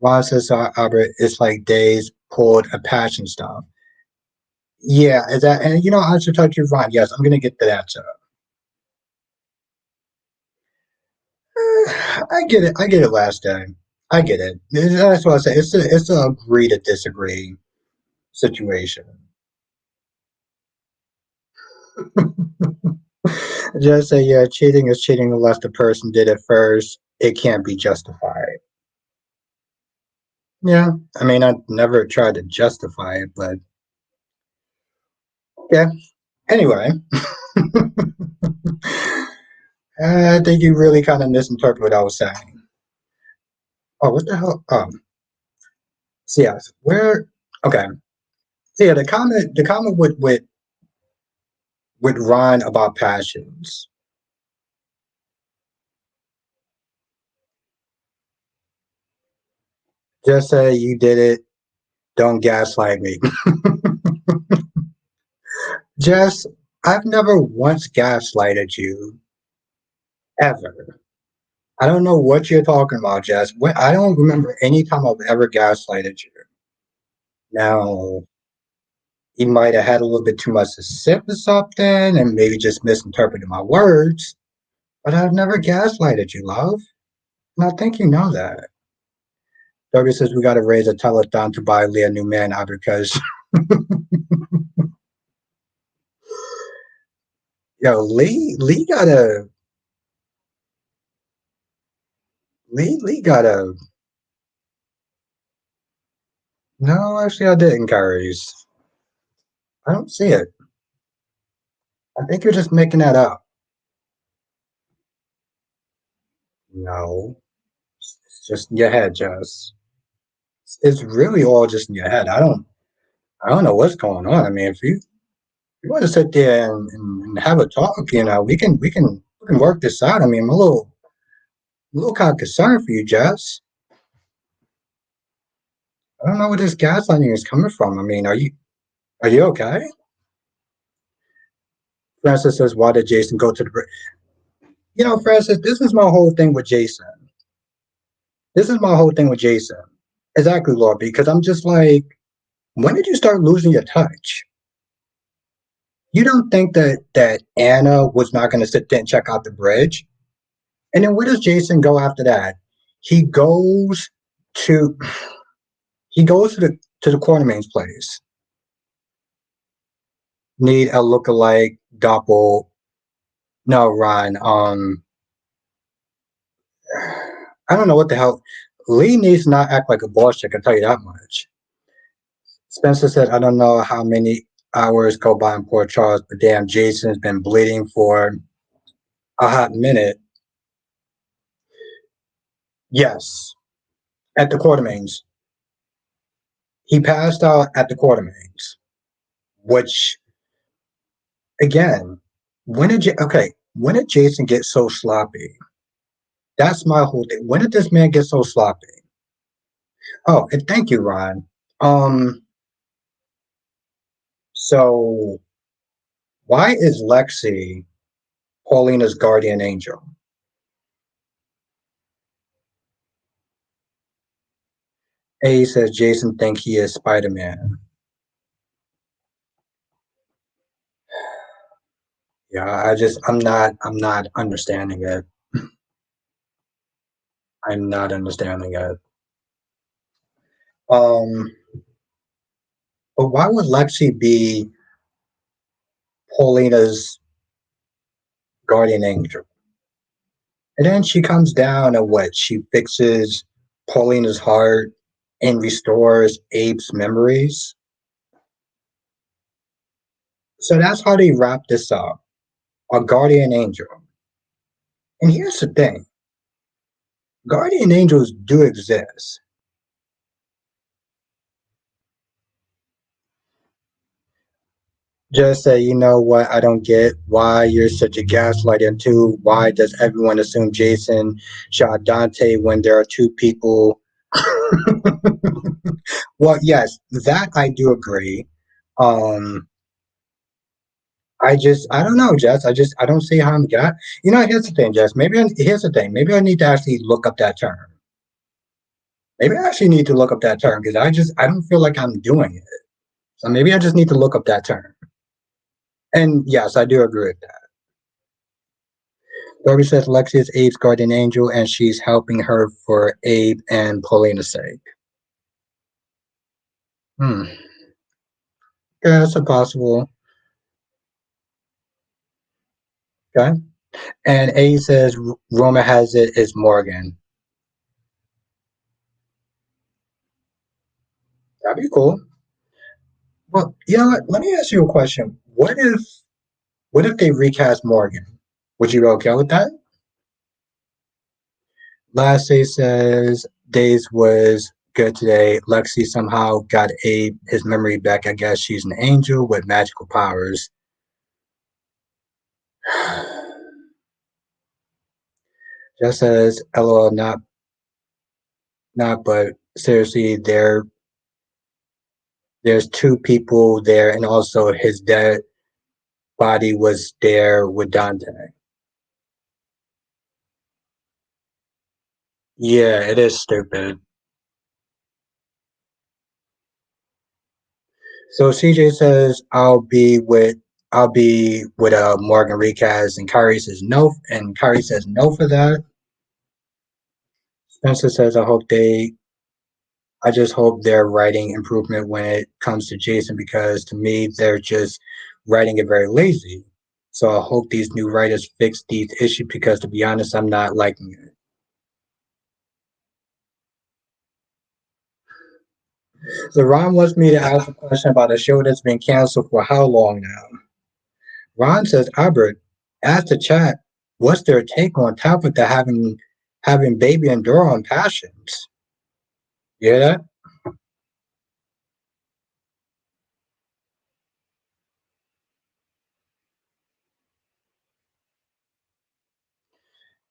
Ron says, Albert, it's like days pulled a passion stuff. Yeah, is that and I should touch you, Ron. Yes, I'm gonna get to that too. I get it. I get it. Last time, I get it. That's what I say. It's a agree to disagree situation. Just say yeah, cheating is cheating unless the person did it first. It can't be justified. Yeah, I mean, I never tried to justify it, but yeah. Anyway, I think you really kind of misinterpreted what I was saying. Oh, what the hell? So yes, where? Okay. So yeah, the comment with Ron about passions. Just say you did it. Don't gaslight me. Jess, I've never once gaslighted you ever. I don't know what you're talking about, Jess. I don't remember any time I've ever gaslighted you. Now, you might have had a little bit too much to sip or something and maybe just misinterpreted my words, but I've never gaslighted you, love. And I think you know that. Douglas says we got to raise a telethon to buy Leah a new man now because, yo, Lee got a, no, actually, I didn't, Carries. I don't see it. I think you're just making that up. No, it's just in your head, Jess. It's really all just in your head. I don't know what's going on. I mean, if you want to sit there and have a talk, we can work this out. I mean, I'm a little kind of concerned for you, Jess. I don't know where this gaslighting is coming from. I mean, are you okay? Francis says, why did Jason go to the you know, Francis, this is my whole thing with Jason. This is my whole thing with Jason. Exactly, Lord, because I'm just like, when did you start losing your touch? You don't think that Anna was not going to sit there and check out the bridge? And then where does Jason go after that? He goes to he goes to the Quartermain's place. Need a lookalike doppel. No, Ron. I don't know what the hell. Lee needs to not act like a boss chick. I can tell you that much. Spencer said, I don't know how many hours go by in Port Charles, but damn, Jason's been bleeding for a hot minute. Yes, at the Quartermains. He passed out at the Quartermains, which again, when did Jason get so sloppy? That's my whole thing. When did this man get so sloppy? Oh, and thank you, Ron. Um, so why is Lexi Paulina's guardian angel? A says Jason think he is Spider-Man. Yeah, I'm not understanding it. I'm not understanding it. Um, but why would Lexi be Paulina's guardian angel? And then she comes down and what? She fixes Paulina's heart and restores Abe's memories. So that's how they wrap this up. A guardian angel. And here's the thing guardian angels do exist. Just say, you know what, I don't get why you're such a gaslighter. And two, why does everyone assume Jason shot Dante when there are two people? Well, yes, that I do agree. Um, I don't know, Jess. I don't see how I'm got. You know, here's the thing, Jess. Here's the thing. Maybe I need to actually look up that term. Maybe I actually need to look up that term because I don't feel like I'm doing it. So maybe I just need to look up that term. And yes, I do agree with that. Darby says Lexi is Abe's guardian angel and she's helping her for Abe and Paulina's sake. Hmm. Yeah, that's a possible. Okay. And A says Roma has it is Morgan. That'd be cool. Well, you know what? Let me ask you a question. What if they recast Morgan? Would you be okay with that? Last day says Days was good today. Lexi somehow got his memory back. I guess she's an angel with magical powers. Just says LOL, not, but seriously, there's two people there, and also his dead body was there with Dante. Yeah, it is stupid. So CJ says I'll be with Morgan recast, and Kyrie says no, and Kyrie says no for that. Spencer says I just hope they're writing improvement when it comes to Jason because to me they're just writing it very lazy. So I hope these new writers fix these issues because to be honest, I'm not liking it. So Ron wants me to ask a question about a show that's been canceled for how long now? Ron says, Albert, ask the chat, what's their take on Tabitha having baby and Dora on passions? You hear that?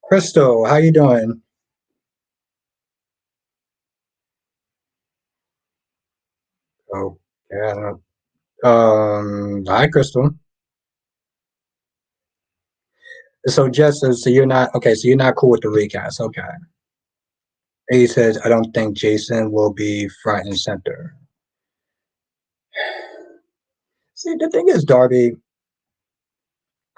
Crystal, how you doing? Oh, yeah. Hi, Crystal. So Jess says, so you're not okay. So you're not cool with the recast. Okay. He says, I don't think Jason will be front and center. See, the thing is, Darby,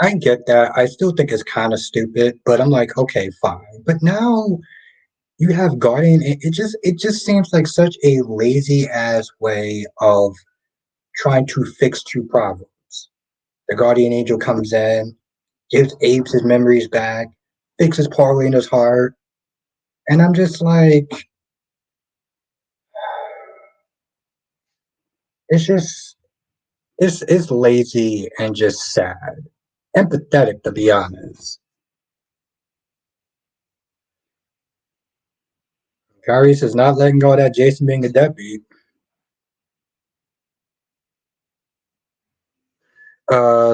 I get that. I still think it's kind of stupid, but I'm like, okay, fine. But now you have Guardian. It just seems like such a lazy ass way of trying to fix two problems. The Guardian Angel comes in, gives Apes his memories back, fixes Paulina's heart, and I'm just like, it's just it's lazy and just sad. Empathetic to be honest. Kyrie is not letting go of that Jason being a deadbeat.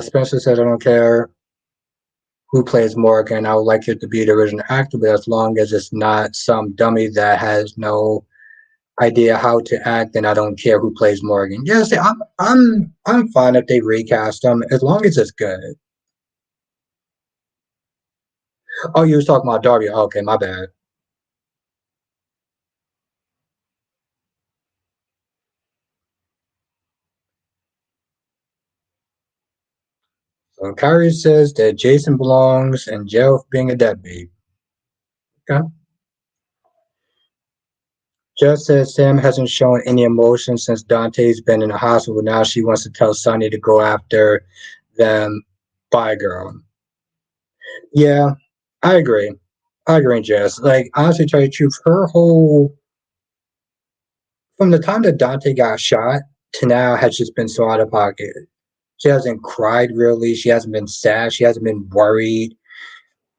Spencer said, I don't care who plays Morgan. I would like it to be the original actor, but as long as it's not some dummy that has no idea how to act, then I don't care who plays Morgan. Yes, I'm fine if they recast him as long as it's good. Oh, you was talking about Darby. Okay, my bad. So Kyrie says that Jason belongs in jail for being a deadbeat. Okay. Just says Sam hasn't shown any emotion since Dante's been in the hospital. Now she wants to tell Sonny to go after them. Bye, girl. Yeah, I agree. I agree, Jess. Like, honestly, tell you the truth, her whole from the time that Dante got shot to now has just been so out of pocket. She hasn't cried really. She hasn't been sad. She hasn't been worried.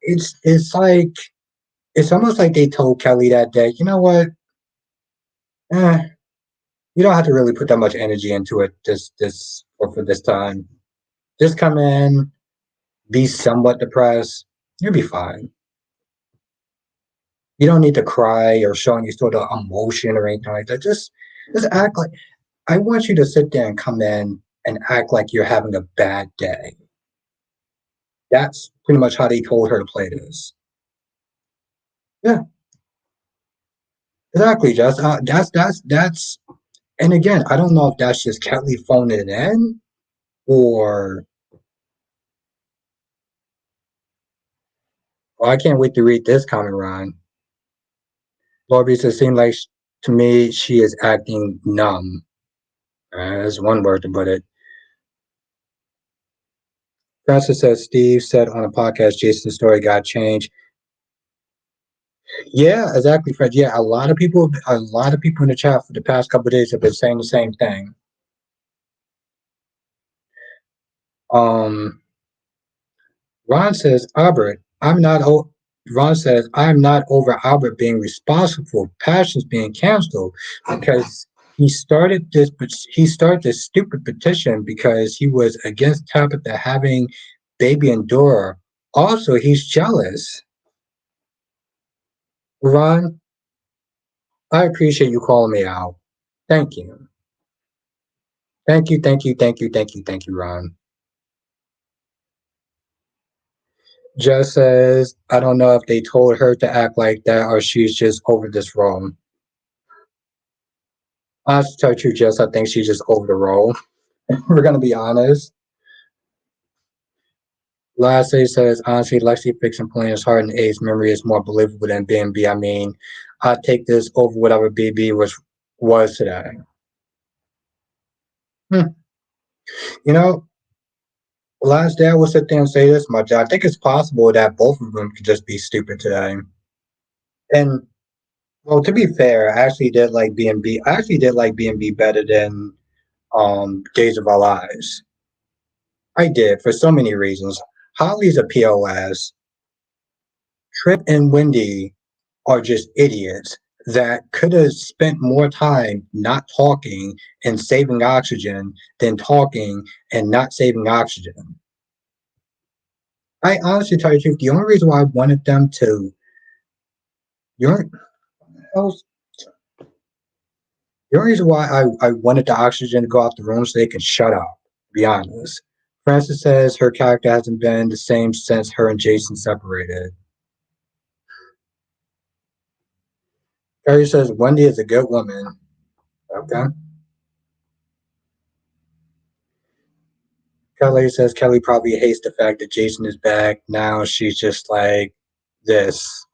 It's like it's almost like they told Kelly that day, you know what? Eh, you don't have to really put that much energy into it this or for this time. Just come in, be somewhat depressed. You'll be fine. You don't need to cry or show any sort of emotion or anything like that. Just act like I want you to sit there and come in and act like you're having a bad day. That's pretty much how they told her to play this. Yeah, exactly. That's. And again, I don't know if that's just Kelly phoning it in or Well, I can't wait to read this comment, Ron. Lord, it seems like to me she is acting numb. That's one word to put it. Francis says Steve said on a podcast Jason's story got changed. Yeah, exactly, Fred. Yeah, a lot of people in the chat for the past couple of days have been saying the same thing. Um, Ron says, Albert, I'm not. Ron says, I'm not over Albert being responsible for Passions being canceled because he started this stupid petition because he was against Tabitha having baby Endora. Also, he's jealous. Ron, I appreciate you calling me out. Thank you. Thank you, thank you, thank you, thank you, thank you, Ron. Jess says, I don't know if they told her to act like that or she's just over this role. Honestly, to tell you the truth, Jess, I think she's just over the role. We're gonna be honest. Lastly says, honestly, Lexi fiction playing his heart and A's memory is more believable than BNB. I mean, I take this over whatever BB was today. Hmm. You know, last day I will sit there and say this much. I think it's possible that both of them could just be stupid today. And well, to be fair, I actually did like B&B. I actually did like B&B better than Days of Our Lives. I did for so many reasons. Holly's a POS. Trip and Wendy are just idiots that could have spent more time not talking and saving oxygen than talking and not saving oxygen. I honestly tell you the truth, the only reason why I wanted them to, the only, the only reason why I wanted the oxygen to go out the room so they can shut up, to be honest. Frances says her character hasn't been the same since her and Jason separated. Carrie says Wendy is a good woman. Okay. Kelly says Kelly probably hates the fact that Jason is back. Now she's just like this.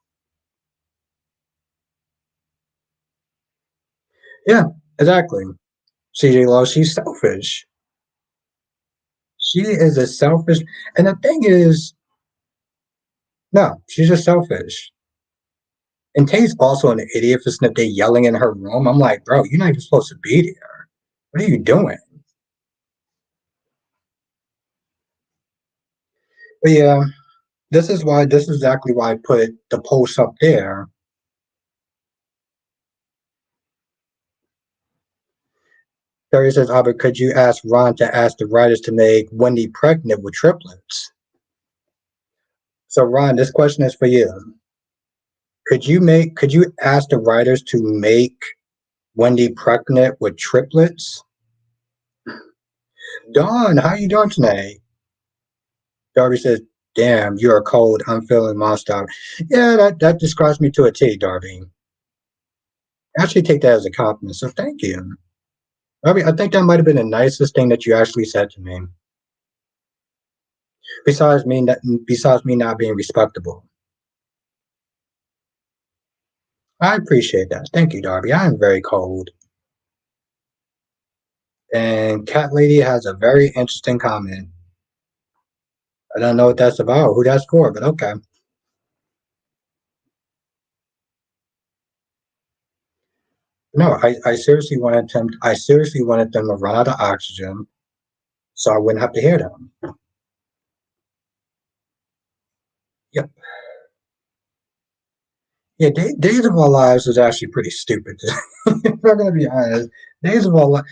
Yeah, exactly. CJ Law, she's selfish. She is a selfish, and the thing is, no, she's just selfish. And Tay's also an idiot for Snip Day yelling in her room. I'm like, bro, you're not even supposed to be there. What are you doing? But yeah, this is exactly why I put the post up there. Terry says, Albert, could you ask Ron to ask the writers to make Wendy pregnant with triplets? So Ron, this question is for you. Could you ask the writers to make Wendy pregnant with triplets? Dawn, how you doing tonight? Darby says, damn, you're cold. I'm feeling monster. Yeah, that describes me to a T, Darby. I actually take that as a compliment, so thank you. Darby, I think that might have been the nicest thing that you actually said to me. Besides me not being respectable. I appreciate that. Thank you, Darby. I am very cold. And Cat Lady has a very interesting comment. I don't know what that's about, who that's for, but okay. No, I seriously wanted them. I seriously wanted them to run out of oxygen, so I wouldn't have to hear them. Yep. Yeah, Days of Our Lives is actually pretty stupid. If I'm gonna be honest, Days of Our Lives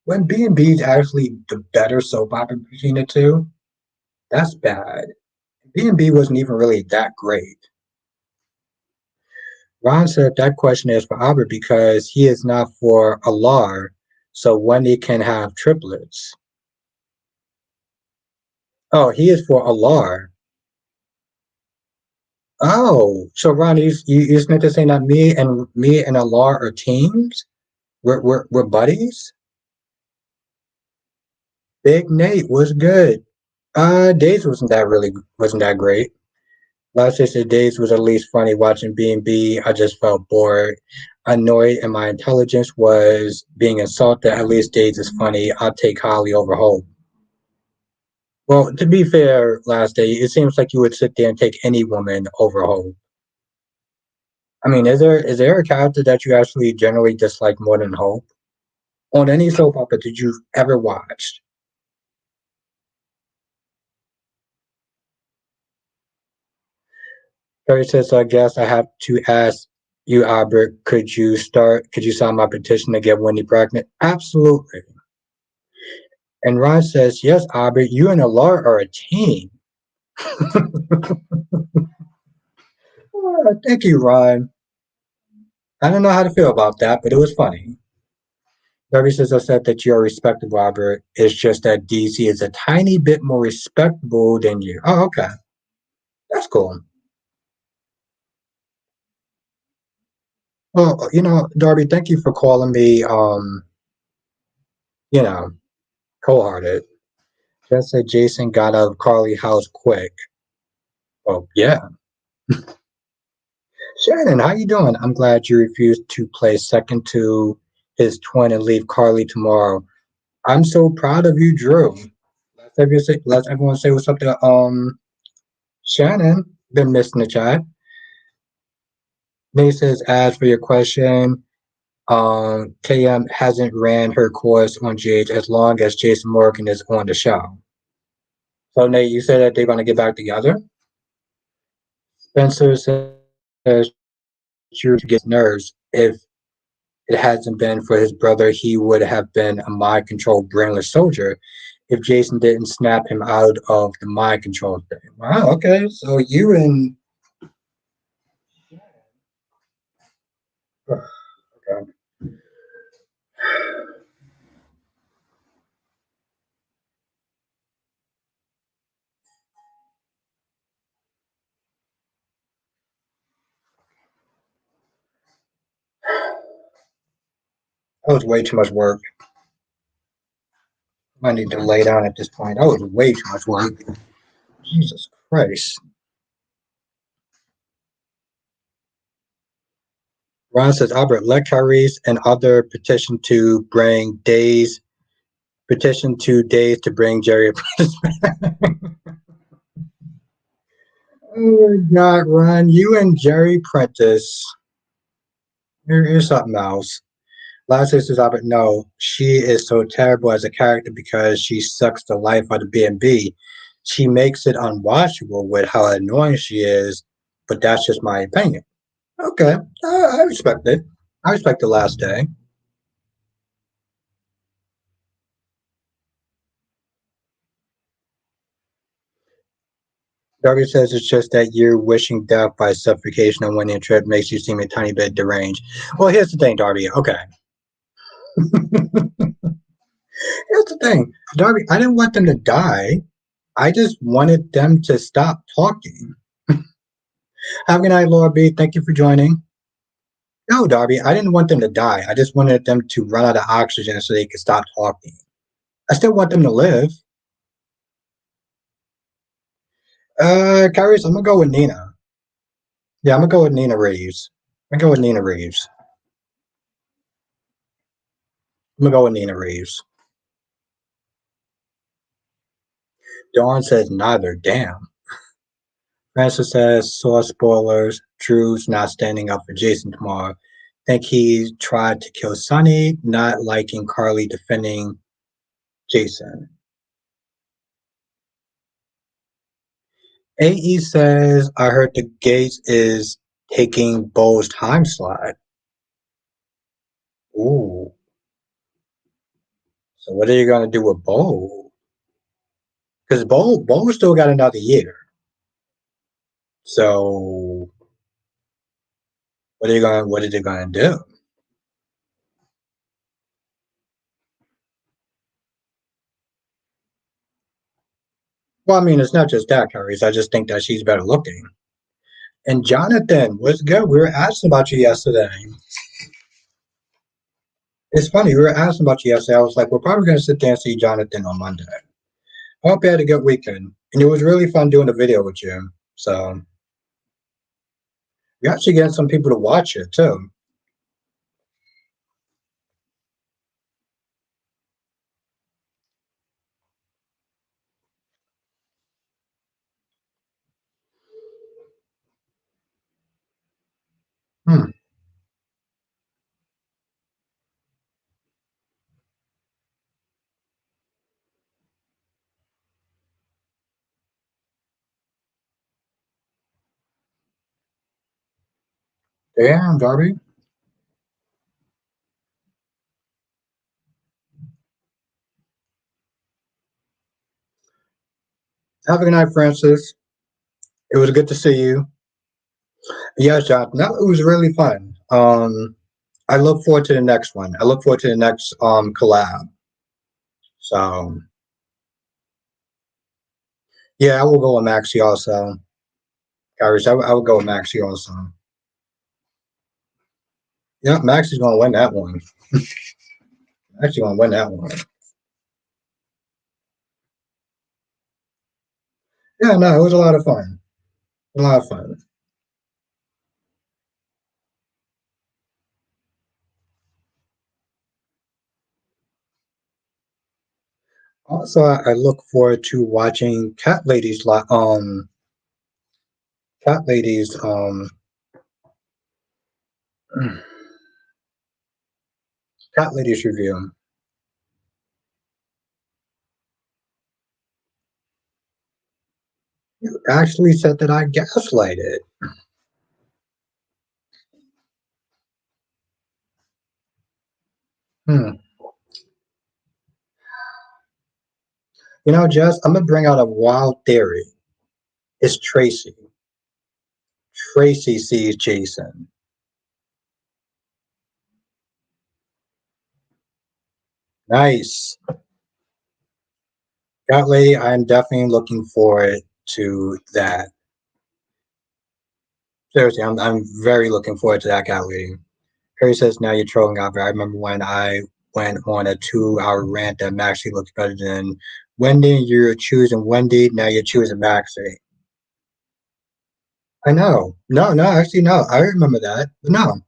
when B&B is actually the better soap opera between the two, that's bad. B&B wasn't even really that great. Ron said that question is for Albert because he is not for Alar, so Wendy can have triplets. Oh, he is for Alar. Oh, so Ron, you just meant to say that me and Alar are teams? We're buddies? Big Nate was good. Days wasn't that great. Last day said days was at least funny watching B&B. I just felt bored, annoyed, and my intelligence was being insulted. At least days is funny. I'll take Holly over Hope. Well, to be fair, last day, it seems like you would sit there and take any woman over Hope. I mean, is there a character that you actually generally dislike more than Hope? On any soap opera that you've ever watched? Terry says, so I guess I have to ask you, Albert, could you sign my petition to get Wendy pregnant? Absolutely. And Ron says, yes, Albert, you and Laura are a team. Oh, thank you, Ron. I don't know how to feel about that, but it was funny. Terry says, I said that you're respectable, Albert. It's just that DC is a tiny bit more respectable than you. Oh, okay. That's cool. Well, Darby, thank you for calling me, you know, cold-hearted. Just said Jason got out of Carly house quick. Well, yeah. Shannon, how you doing? I'm glad you refused to play second to his twin and leave Carly tomorrow. I'm so proud of you, Drew. Let's everyone say what's up to Shannon. Been missing the chat. Nate says, as for your question, KM hasn't ran her course on GH as long as Jason Morgan is on the show. So Nate, you said that they're gonna get back together? Spencer says Drew gets nerves. If it hasn't been for his brother, he would have been a mind controlled brainless soldier if Jason didn't snap him out of the mind control thing. Wow, okay. So you and okay. That was way too much work. I need to lay down at this point. That was way too much work. Jesus Christ. Ron says Albert let Tyrese and other petition to days to bring Jerry Prentice back. Oh my God, Ron, you and Jerry Prentice. Here's something else. Last says Albert, no, she is so terrible as a character because she sucks the life out of B&B. She makes it unwatchable with how annoying she is, but that's just my opinion. Okay, I respect it. I respect the last day. Darby says it's just that you're wishing death by suffocation on winning a trip makes you seem a tiny bit deranged. Well, here's the thing, Darby. Okay. Here's the thing, Darby. I didn't want them to die. I just wanted them to stop talking. Have a good night, Laura B. Thank you for joining. No, Darby, I didn't want them to die. I just wanted them to run out of oxygen so they could stop talking. I still want them to live. Kyrus, I'm gonna go with Nina. Yeah, I'm gonna go with Nina Reeves. I'm gonna go with Nina Reeves. I'm gonna go with Nina Reeves. Dawn says neither. Damn. Francis says saw spoilers. Drew's not standing up for Jason tomorrow. Think he tried to kill Sonny, not liking Carly defending Jason. AE says, I heard the Gates is taking Bo's time slot. Ooh. So what are you gonna do with Bo? Because Bo still got another year. So what are they gonna do? Well, I mean, it's not just that, Clarice. I just think that she's better looking. And Jonathan, what's good? We were asking about you yesterday. It's funny, we were asking about you yesterday. I was like, we're probably gonna sit there and see Jonathan on Monday. I hope you had a good weekend. And it was really fun doing the video with you. So You're actually getting some people to watch it too. Hmm. Damn, Darby. Have a good night, Francis. It was good to see you. Yes, Jonathan. No, it was really fun. I look forward to the next one. I look forward to the next collab. So yeah, I will go with Maxi also. Iris, I would go with Maxi also. Yeah, Maxi's gonna win that one. Actually, gonna win that one. Yeah, no, it was a lot of fun. A lot of fun. Also, I look forward to watching Cat Lady's Cat Lady's review. You actually said that I gaslighted. Hmm. You know, Jess, I'm gonna bring out a wild theory. It's Tracy. Tracy sees Jason. Nice. Cat Lady, I'm definitely looking forward to that. Seriously, I'm very looking forward to that, Cat Lady. Harry says, now you're trolling out there. I remember when I went on a 2 hour rant that Maxie looks better than Wendy. You're choosing Wendy. Now you're choosing Maxie. I know. No, no, actually, no. I remember that. No,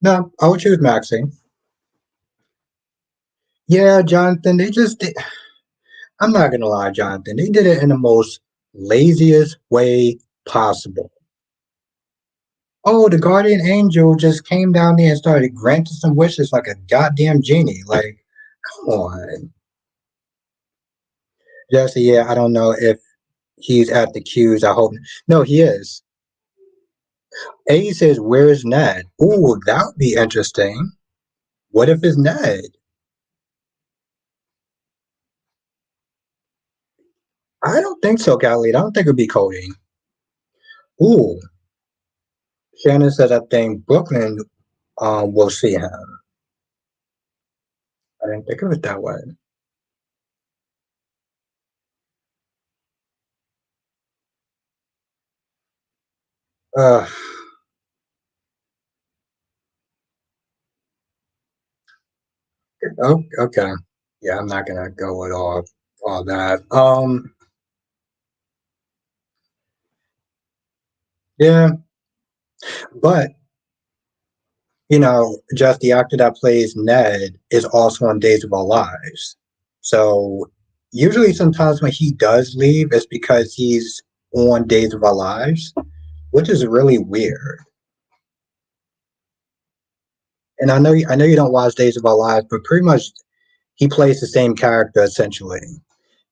no, I would choose Maxie. Yeah, Jonathan, I'm not going to lie, Jonathan. They did it in the most laziest way possible. Oh, the guardian angel just came down there and started granting some wishes like a goddamn genie. Like, come on. Jesse, yeah, I don't know if he's at the cues. I hope. No, he is. A says, where's Ned? Ooh, that would be interesting. What if it's Ned? I don't think so, Callie. I don't think it'd be Cody. Ooh, Shannon says, I think Brooklyn will see him. I didn't think of it that way. Uh, oh, okay. Yeah, I'm not gonna go with all that. Yeah, but just the actor that plays Ned is also on Days of Our Lives. So usually, sometimes when he does leave, it's because he's on Days of Our Lives, which is really weird. And I know you don't watch Days of Our Lives, but pretty much he plays the same character essentially.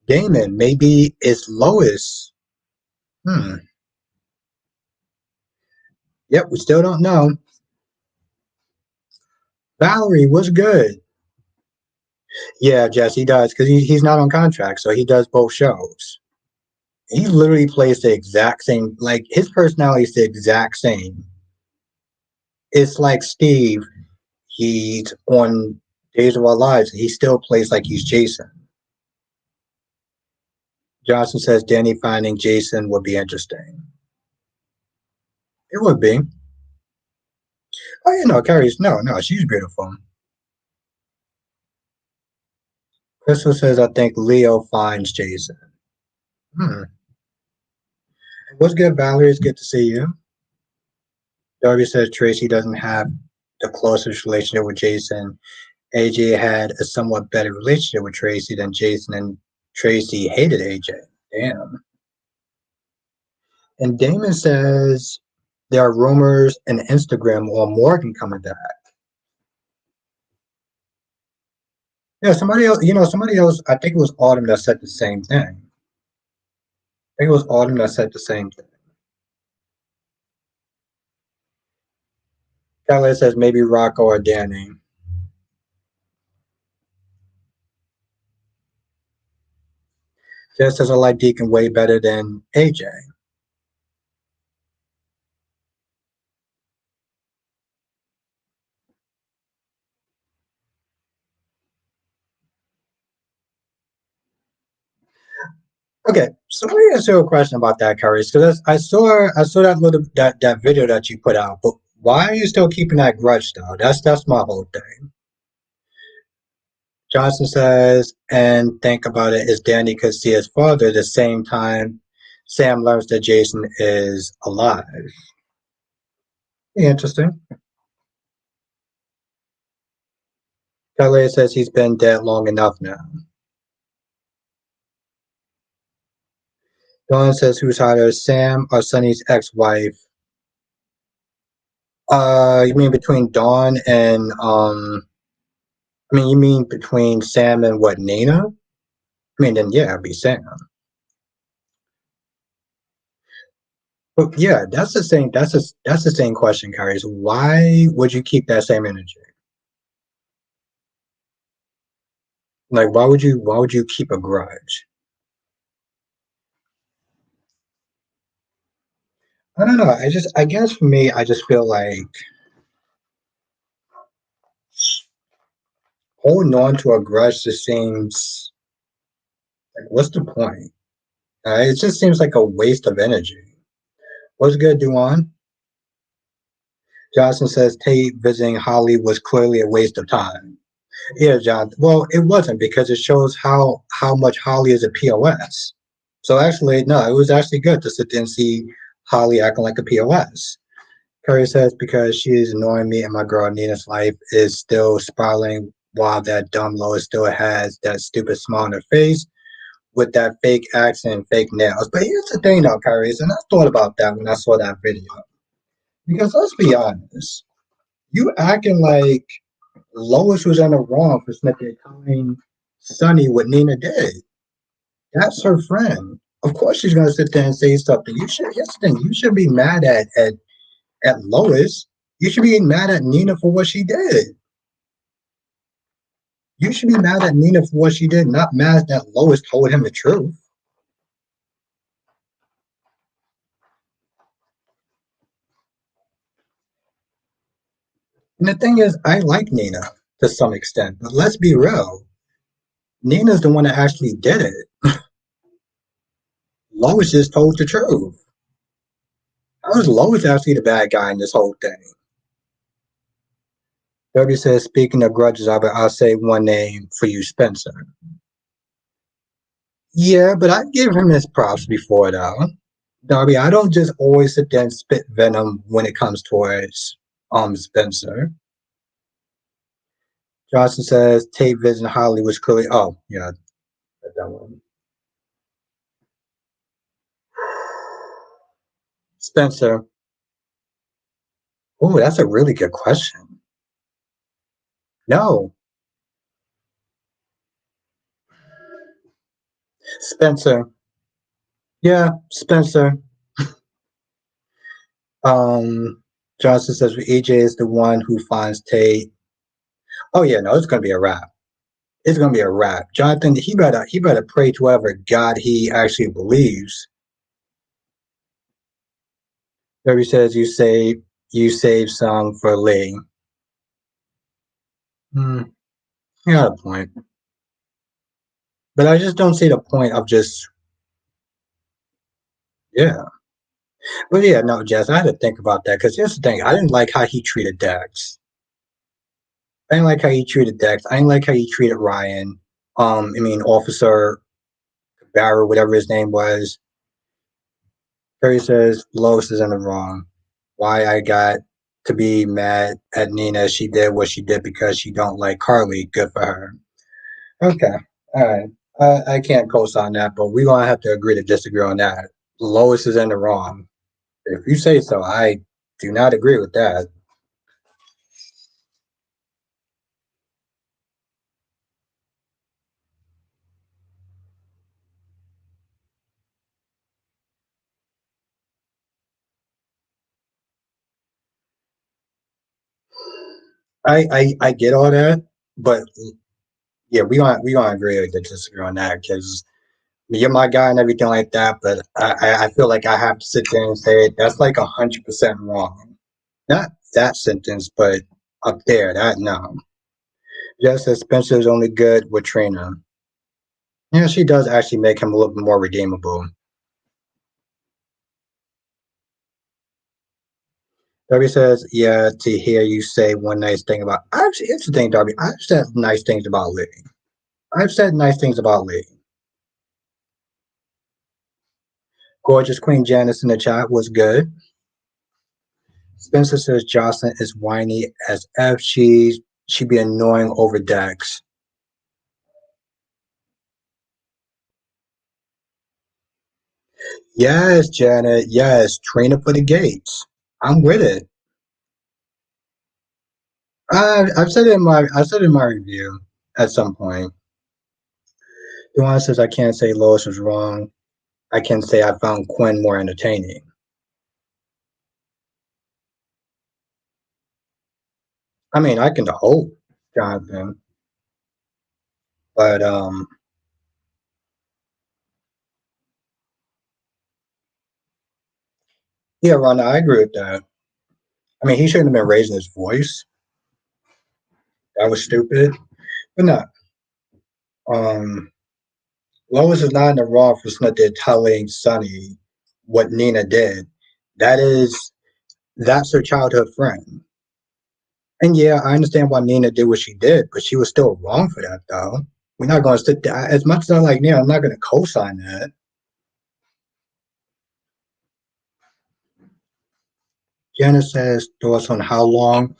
Damon, maybe it's Lois. Hmm. Yep, we still don't know. Valerie was good. Yeah, Jess, he does because he's not on contract, so he does both shows. He literally plays the exact same. Like his personality is the exact same. It's like Steve. He's on Days of Our Lives. He still plays like he's Jason. Johnson says Danny finding Jason would be interesting. It would be. Oh, Carrie's no, she's beautiful. Crystal says I think Leo finds Jason. Hmm. What's good, Valerie? It's good to see you. Darby says Tracy doesn't have the closest relationship with Jason. AJ had a somewhat better relationship with Tracy than Jason, and Tracy hated AJ. Damn. And Damon says there are rumors and Instagram on Morgan coming back. Yeah, somebody else, somebody else, I think it was Autumn that said the same thing. I think it was Autumn that said the same thing. Kelly says maybe Rocco or Danny. Jess says I like Deacon way better than AJ. Okay, so let me ask you a question about that, Curry. Because I saw that video that you put out, but why are you still keeping that grudge though? That's my whole thing. Johnson says, and think about it, is Danny could see his father at the same time Sam learns that Jason is alive. Interesting. Kelly says he's been dead long enough now. Dawn says who's hotter, Sam or Sonny's ex-wife? You mean between Dawn and I mean you mean between Sam and what, Nina? I mean then yeah, it'd be Sam. But yeah, that's the same question, Kyrie. So why would you keep that same energy? Like why would you keep a grudge? I don't know. I guess for me, I just feel like holding on to a grudge just seems like what's the point? It just seems like a waste of energy. What's good, Duan? Johnson says Tate visiting Holly was clearly a waste of time. Yeah, John. Well, it wasn't because it shows how much Holly is a POS. So actually, no, it was actually good to sit there and see Holly acting like a POS. Curry says because she is annoying me and my girl Nina's life is still spiraling while that dumb Lois still has that stupid smile on her face with that fake accent and fake nails. But here's the thing though, Curry, and I thought about that when I saw that video. Because let's be honest, you acting like Lois was in the wrong for snipping telling Sonny what Nina did. That's her friend. Of course she's gonna sit there and say something. Here's the thing, you should be mad at Lois. You should be mad at Nina for what she did. You should be mad at Nina for what she did, not mad that Lois told him the truth. And the thing is, I like Nina to some extent, but let's be real. Nina's the one that actually did it. Lois just told the truth. How is Lois actually the bad guy in this whole thing? Debbie says, speaking of grudges, I'll say one name for you, Spencer. Yeah, but I give him his props before though. Darby, I don't just always sit there and spit venom when it comes towards Spencer. Johnson says Tate visiting Holly was clearly yeah, that one. Spencer. Oh, that's a really good question. No. Spencer. Yeah, Spencer. Um Johnson says EJ is the one who finds Tate. Oh yeah, no, it's gonna be a wrap. It's gonna be a wrap. Jonathan, he better pray to whatever God he actually believes. Debbie says you save some for Lee. Hmm, you got a point. But I just don't see the point of just yeah. But yeah, no, Jess, I had to think about that because here's the thing. I didn't like how he treated Dex. I didn't like how he treated Dex. I didn't like how he treated Ryan. I mean Officer Barrow, whatever his name was. Perry says Lois is in the wrong. Why I got to be mad at Nina. She did what she did because she don't like Carly. Good for her. Okay, all right. I can't co-sign that, but we're gonna have to agree to disagree on that. Lois is in the wrong. If you say so, I do not agree with that. I get all that, but yeah, we gonna agree to disagree on that because you're my guy and everything like that. But I feel like I have to sit there and say that's like 100% wrong. Not that sentence, but up there, that no. Just as Spencer's only good with Trina. Yeah, she does actually make him a little bit more redeemable. Darby says, yeah, to hear you say one nice thing about actually it's the thing, Darby. I've said nice things about Lee. I've said nice things about Lee. Gorgeous Queen Janice in the chat was good. Spencer says Jocelyn is whiny as F. She be annoying over Dex. Yes, Janet. Yes, Trina for the gates. I'm with it. I've said it in my review at some point. Duane says I can't say Lois was wrong. I can say I found Quinn more entertaining. I mean, I can hope, Jonathan, but yeah, Ron, I agree with that. I mean, he shouldn't have been raising his voice. That was stupid. But no, um, Lois is not in the wrong for Smith telling Sonny what Nina did. That is, that's her childhood friend. And yeah, I understand why Nina did what she did, but she was still wrong for that, though. We're not going to sit there. As much as I like Nina, I'm not going to co-sign that. Janice says thoughts on how long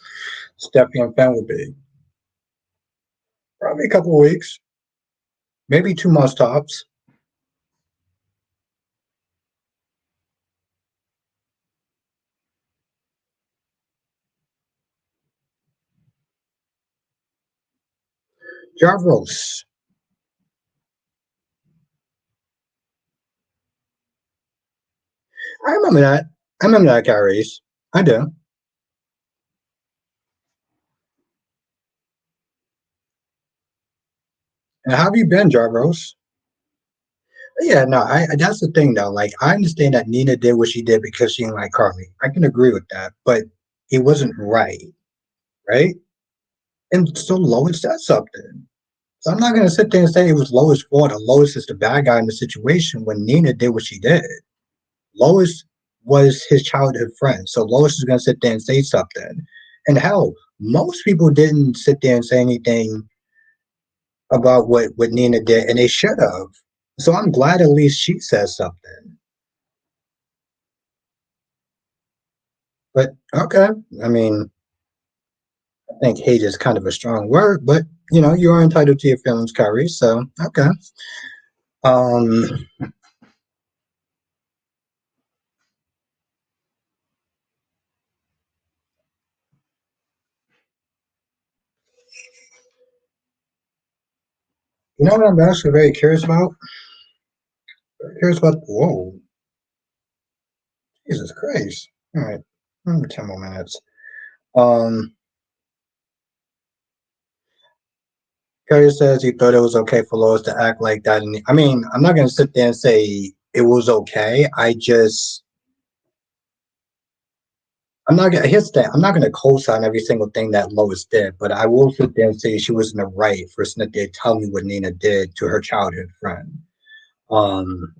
Steffi and Fenn will be. Probably a couple of weeks, maybe 2 months tops. Jarvis, I remember that. I remember that, Carries. I do. And how have you been, Jarvis? Yeah, no, that's the thing though. Like, I understand that Nina did what she did because she didn't like Carly. I can agree with that, but it wasn't right, right? And so Lois said something. So I'm not gonna sit there and say it was Lois' fault or Lois is the bad guy in the situation when Nina did what she did. Lois was his childhood friend, so Lois is gonna sit there and say something. And hell, most people didn't sit there and say anything about what Nina did, and they should have. So I'm glad at least she says something. But okay, I mean, I think hate is kind of a strong word, but you are entitled to your feelings, Kyrie. So okay. Um, you know what I'm actually very curious about? Very curious about. Whoa, Jesus Christ! All right, 10 more minutes. Um, Curry says he thought it was okay for Lois to act like that. And I mean, I'm not gonna sit there and say it was okay. I'm not gonna here's the thing. I'm not gonna co-sign every single thing that Lois did, but I will sit there and say she was in the right for sitting there telling me what Nina did to her childhood friend. Um,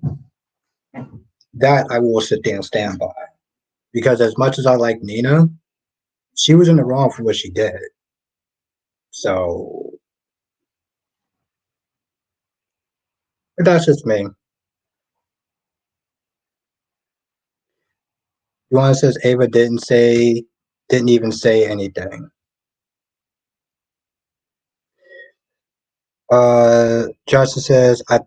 that I will sit there and stand by because as much as I like Nina, she was in the wrong for what she did. So, but that's just me. Yuan says Ava didn't say didn't even say anything. Johnson says, I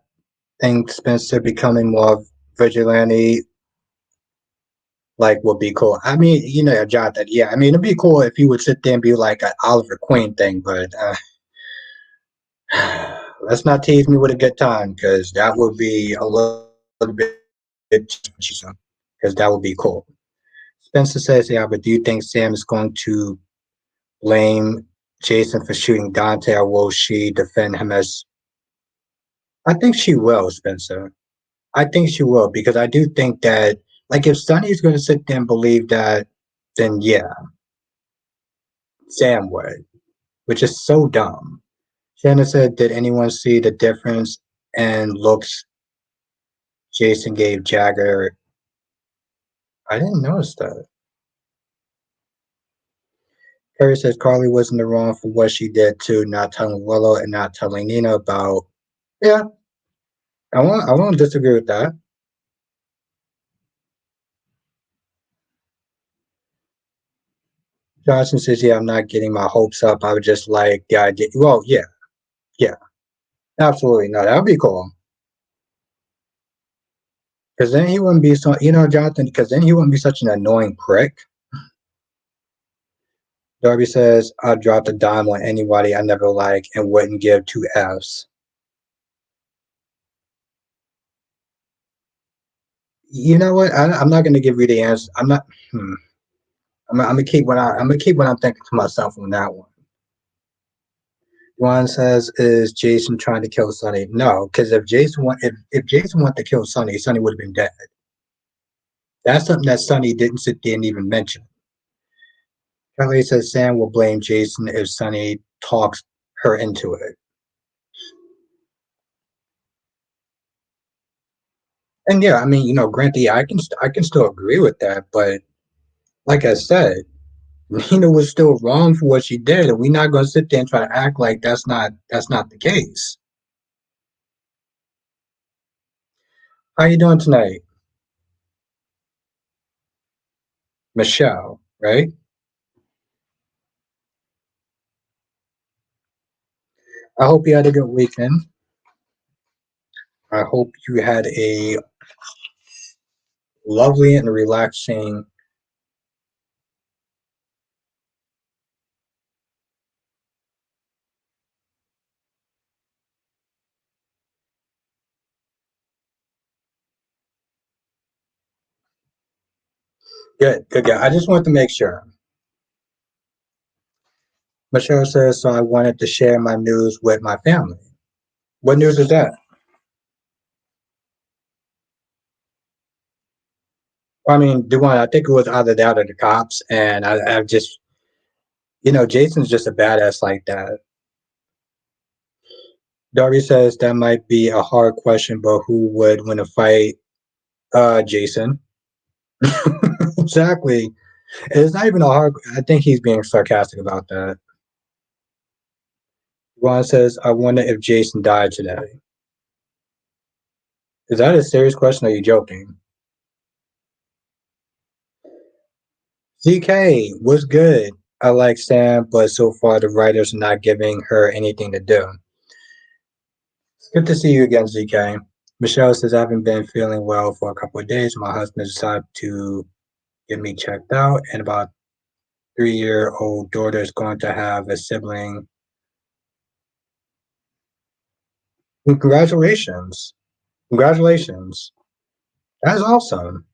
think Spencer becoming more vigilante like would be cool. I mean, Jonathan, yeah, I mean, it'd be cool if he would sit there and be like an Oliver Queen thing, but let's not tease me with a good time because that would be a little bit, because that would be cool. Spencer says, yeah, but do you think Sam is going to blame Jason for shooting Dante, or will she defend him as? I think she will, Spencer. I think she will because I do think that, like, if Sonny's going to sit there and believe that, then yeah, Sam would, which is so dumb. Shannon said, did anyone see the difference in looks Jason gave Jagger? I didn't notice that. Perry says Carly was in the wrong for what she did too, not telling Willow and not telling Nina about. Yeah, I won't disagree with that. Johnson says, yeah, I'm not getting my hopes up. I would just like the idea. Well, yeah, yeah, absolutely. No, that would be cool. Because then he wouldn't be so, Jonathan, because then he wouldn't be such an annoying prick. Darby says, I'll drop the dime on anybody I never like and wouldn't give two F's. You know what? I'm not going to give you the answer. I'm not. I'm gonna keep I'm gonna keep what I'm thinking to myself on that one. One says, "Is Jason trying to kill Sonny?" No, because if Jason wanted to kill Sonny, Sonny would have been dead. That's something that Sonny didn't sit there and even mention. Kelly says Sam will blame Jason if Sonny talks her into it. And yeah, I mean, granted, yeah, I can still agree with that, but like I said, Nina was still wrong for what she did, and we're not going to sit there and try to act like that's not the case. How you doing tonight, Michelle? Right? I hope you had a good weekend. I hope you had a lovely and relaxing. Good, good, good. I just wanted to make sure. Michelle says, so I wanted to share my news with my family. What news is that? I mean, the one I think it was either that or the cops, and I just, Jason's just a badass like that. Darby says that might be a hard question, but who would win a fight? Jason. Exactly. It's not even a hard. I think he's being sarcastic about that. Ron says, I wonder if Jason died today. Is that a serious question or are you joking? ZK, what's good? I like Sam, but so far the writers are not giving her anything to do. It's good to see you again, ZK. Michelle says, I haven't been feeling well for a couple of days. My husband decided to get me checked out, and about 3-year-old daughter is going to have a sibling. Congratulations. Congratulations. That's awesome.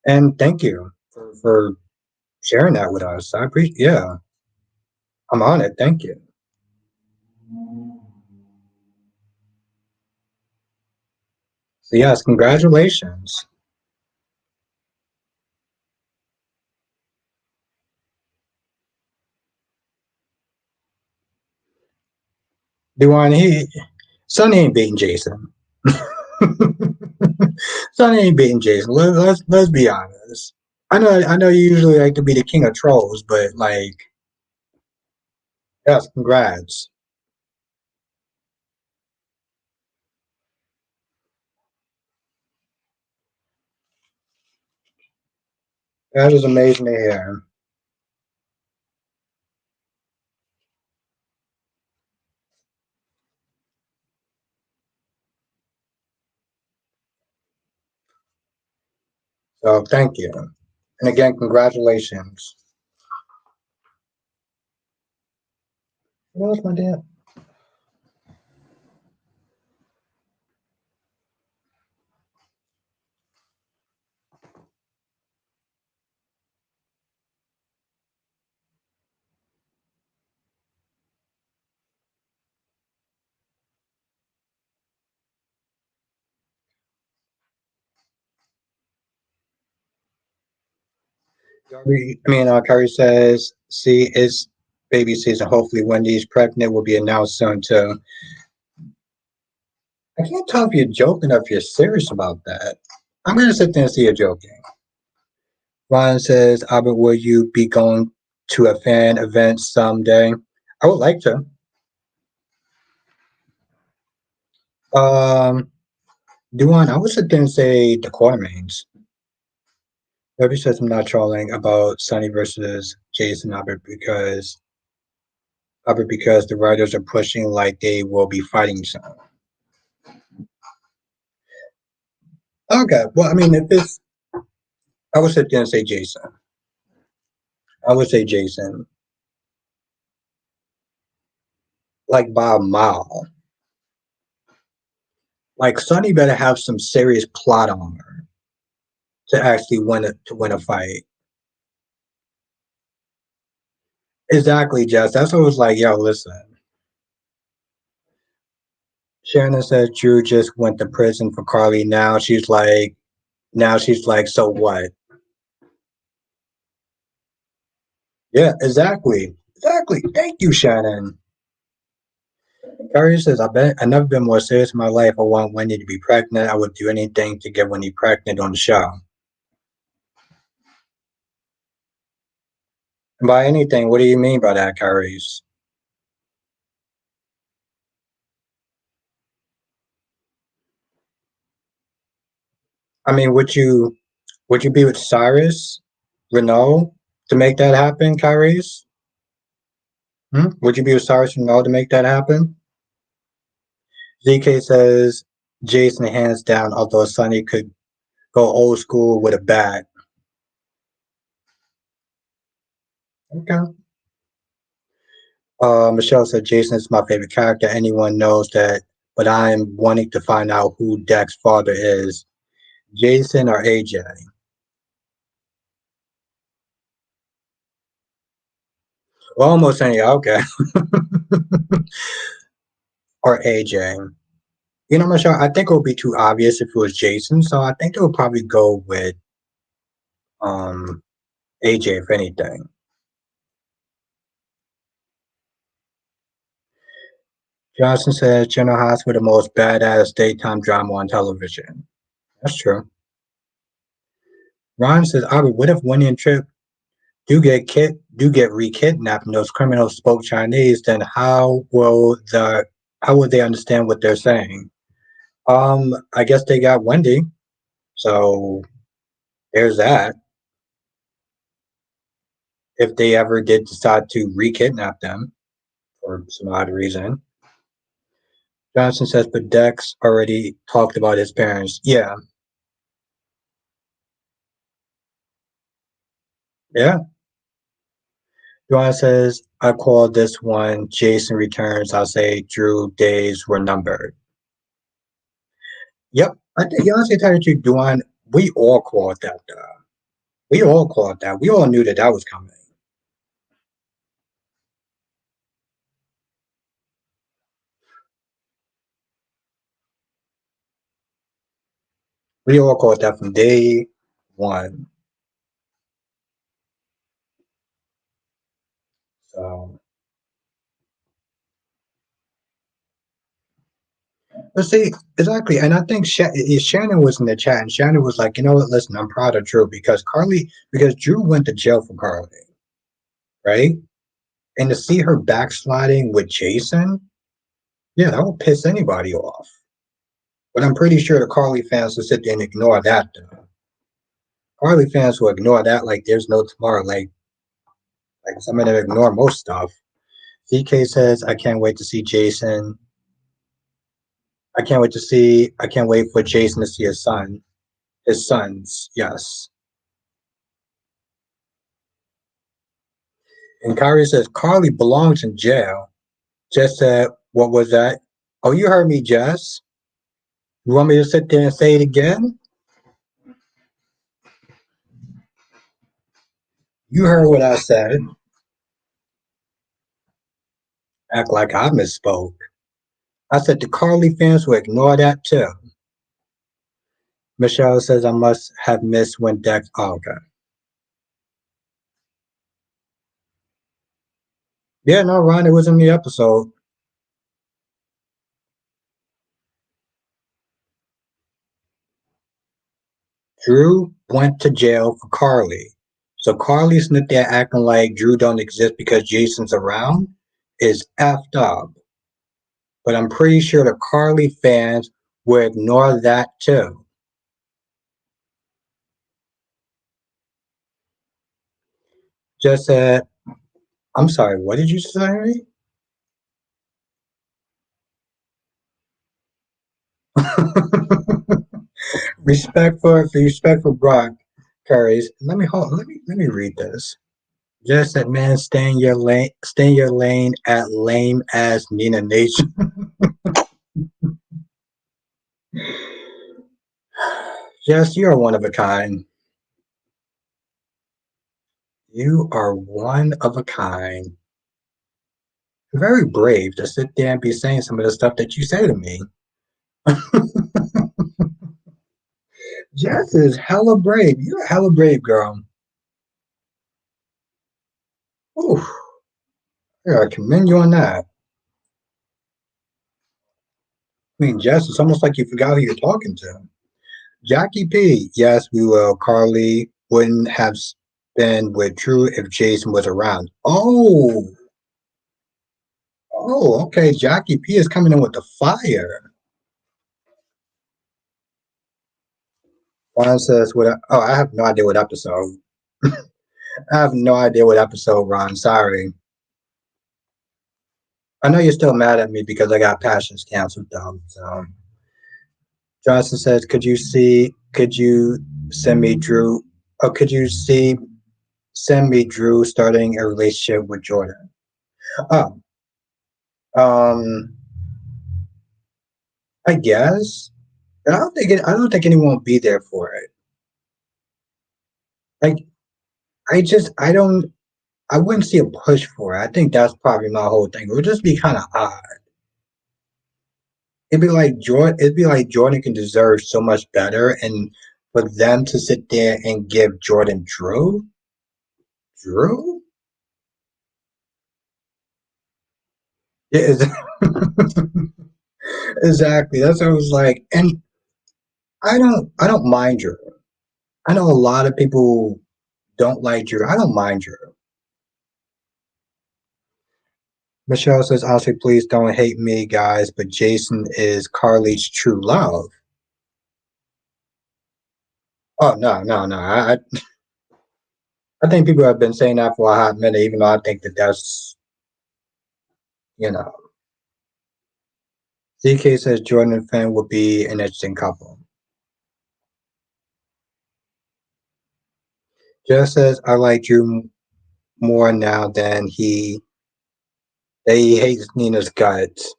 And thank you for sharing that with us. I appreciate. Yeah, I'm on it. Thank you. So yes, congratulations. Duane, Sonny ain't beating Jason. Sonny ain't beating Jason. Let's be honest. I know you usually like to be the king of trolls, but like, yes, congrats. That is amazing to hear. So thank you. And again, congratulations. What else, my dear? Kyrie says, see, it's baby season. Hopefully, Wendy's pregnant will be announced soon, too. I can't tell if you're joking or if you're serious about that. I'm going to sit there and see you're joking. Ryan says, Albert, will you be going to a fan event someday? I would like to. Um, Duan, I would sit there and say the Quartermains. Nobody says I'm not trolling about Sonny versus Jason Albert because the writers are pushing like they will be fighting soon. Okay, well, I mean, if it's, I would sit there and say Jason. I would say Jason, like by a mile. Like Sonny better have some serious plot armor to actually win a fight. Exactly, Jess. That's what I was like, yo, listen. Shannon says Drew just went to prison for Carly. Now she's like, so what? Yeah, exactly. Exactly. Thank you, Shannon. Carly says, I bet I never been more serious in my life. I want Wendy to be pregnant. I would do anything to get Wendy pregnant on the show. And by anything, what do you mean by that, Carries? I mean, would you be with Cyrus, Renault to make that happen, Carries? Would you be with Cyrus Renault to make that happen? ZK says Jason hands down, although Sonny could go old school with a bat. Okay. Michelle said Jason is my favorite character. Anyone knows that, but I'm wanting to find out who Deck's father is. Jason or AJ? Well, almost any. Okay. Or AJ. Michelle, I think it would be too obvious if it was Jason, so I think it would probably go with um AJ if anything. Johnson says General Hospital the most badass daytime drama on television. That's true. Ron says, Aubrey, what if Winnie and Trip do get re-kidnapped and those criminals spoke Chinese, then how will they understand what they're saying? I guess they got Wendy, so there's that. If they ever did decide to re-kidnap them for some odd reason. Johnson says, but Dex already talked about his parents. Yeah, yeah. Joanna says, I call this one Jason Returns. I'll say Drew days were numbered. Yep. I think honestly tell you the truth, Duan, we all called that. We all called that. We all knew that that was coming. We all called that from day one. So, but see, exactly. And I think Shannon was in the chat, and Shannon was like, you know what? Listen, I'm proud of Drew because Drew went to jail for Carly, right? And to see her backsliding with Jason, yeah, that would piss anybody off. But I'm pretty sure the Carly fans will sit there and ignore that. Though. Carly fans will ignore that like there's no tomorrow. Like some of them ignore most stuff. DK says, I can't wait to see Jason. I can't wait for Jason to see his sons. Yes. And Kyrie says, Carly belongs in jail. Jess said, what was that? Oh, you heard me, Jess. You want me to sit there and say it again? You heard what I said. Act like I misspoke. I said the Carly fans will ignore that too. Michelle says I must have missed when Dex. Oh, okay. Yeah, no, Ron, it was in the episode. Drew went to jail for Carly. So Carly sitting there acting like Drew don't exist because Jason's around is effed up. But I'm pretty sure the Carly fans will ignore that too. Just said, I'm sorry, what did you say? Respect for Brock carries. Let me read this. Just that man, stay in your lane at lame ass Nina Nation. Jess, you are one of a kind. You are one of a kind. Very brave to sit there and be saying some of the stuff that you say to me. Jess is hella brave. You're hella brave, girl. Ooh, I gotta commend you on that. I mean, Jess, it's almost like you forgot who you're talking to. Jackie P. Yes, we will. Carly wouldn't have been with Drew if Jason was around. Okay. Jackie P is coming in with the fire. Ron says, "What? I have no idea what episode. I have no idea what episode, Ron. Sorry. I know you're still mad at me because I got Passions canceled, though. So Johnson says, Could you send me Drew? Oh, could you send me Drew starting a relationship with Jordan? Oh, um, I guess. I don't think anyone will be there for it. Like, I don't. I wouldn't see a push for it. I think that's probably my whole thing. It would just be kind of odd. It'd be like Jordan can deserve so much better, and for them to sit there and give Jordan Drew, yeah, exactly. That's what I was like, and I don't mind Drew. I know a lot of people don't like Drew. I don't mind Drew. Michelle says, honestly, please don't hate me, guys, but Jason is Carly's true love. Oh no. I think people have been saying that for a hot minute, even though I think that that's you know. ZK says Jordan and Finn would be an interesting couple. Jeff says I like Drew more now than he hates Nina's guts.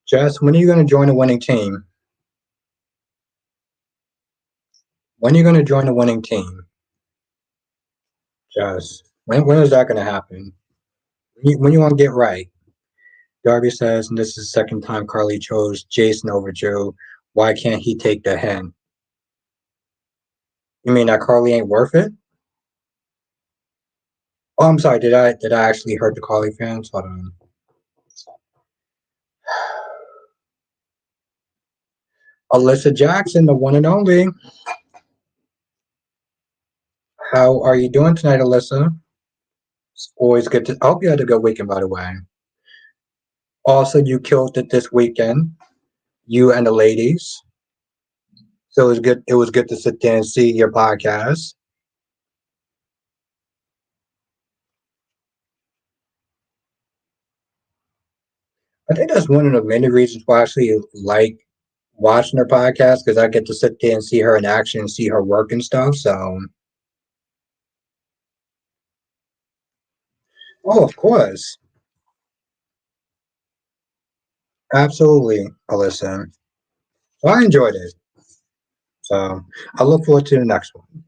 Jess, when are you going to join the winning team? When are you going to join the winning team? Jess, when is that going to happen? When you want to get right? Darby says, and this is the second time Carly chose Jason over Joe. Why can't he take the hen? You mean that Carly ain't worth it? Oh, I'm sorry. Did I actually hurt the Carly fans? Hold on. Alyssa Jackson, the one and only. How are you doing tonight, Alyssa? It's always good to. I hope you had a good weekend, by the way. Also, you killed it this weekend, you and the ladies. So it was good. It was good to sit there and see your podcast. I think that's one of the many reasons why I actually like watching her podcast because I get to sit there and see her in action, see her work and stuff. So, oh, of course, absolutely, Alyssa. So I enjoyed it. So I look forward to the next one.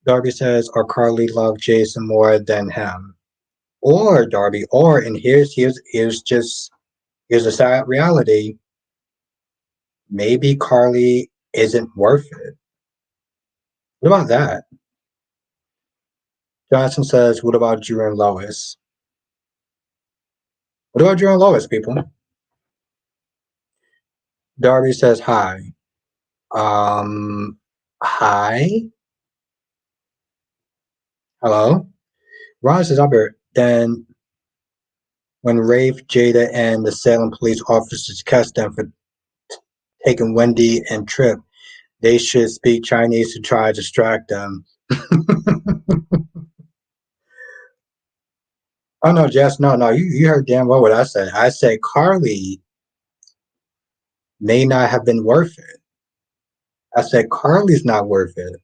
Darby says, "Or Carly loved Jason more than him?" Or Darby, or and here's a sad reality. Maybe Carly isn't worth it. What about that? Johnson says, "What about Drew and Lois?" What about Drew and Lois, people? Darby says, "Hi." Hi, hello. Ron says, "Albert." Then when Rafe, Jada, and the Salem police officers catch them for taking Wendy and Trip, they should speak Chinese to try to distract them. Oh no, Jess, no, you heard damn well what I said. I said Carly may not have been worth it. I said Carly's not worth it.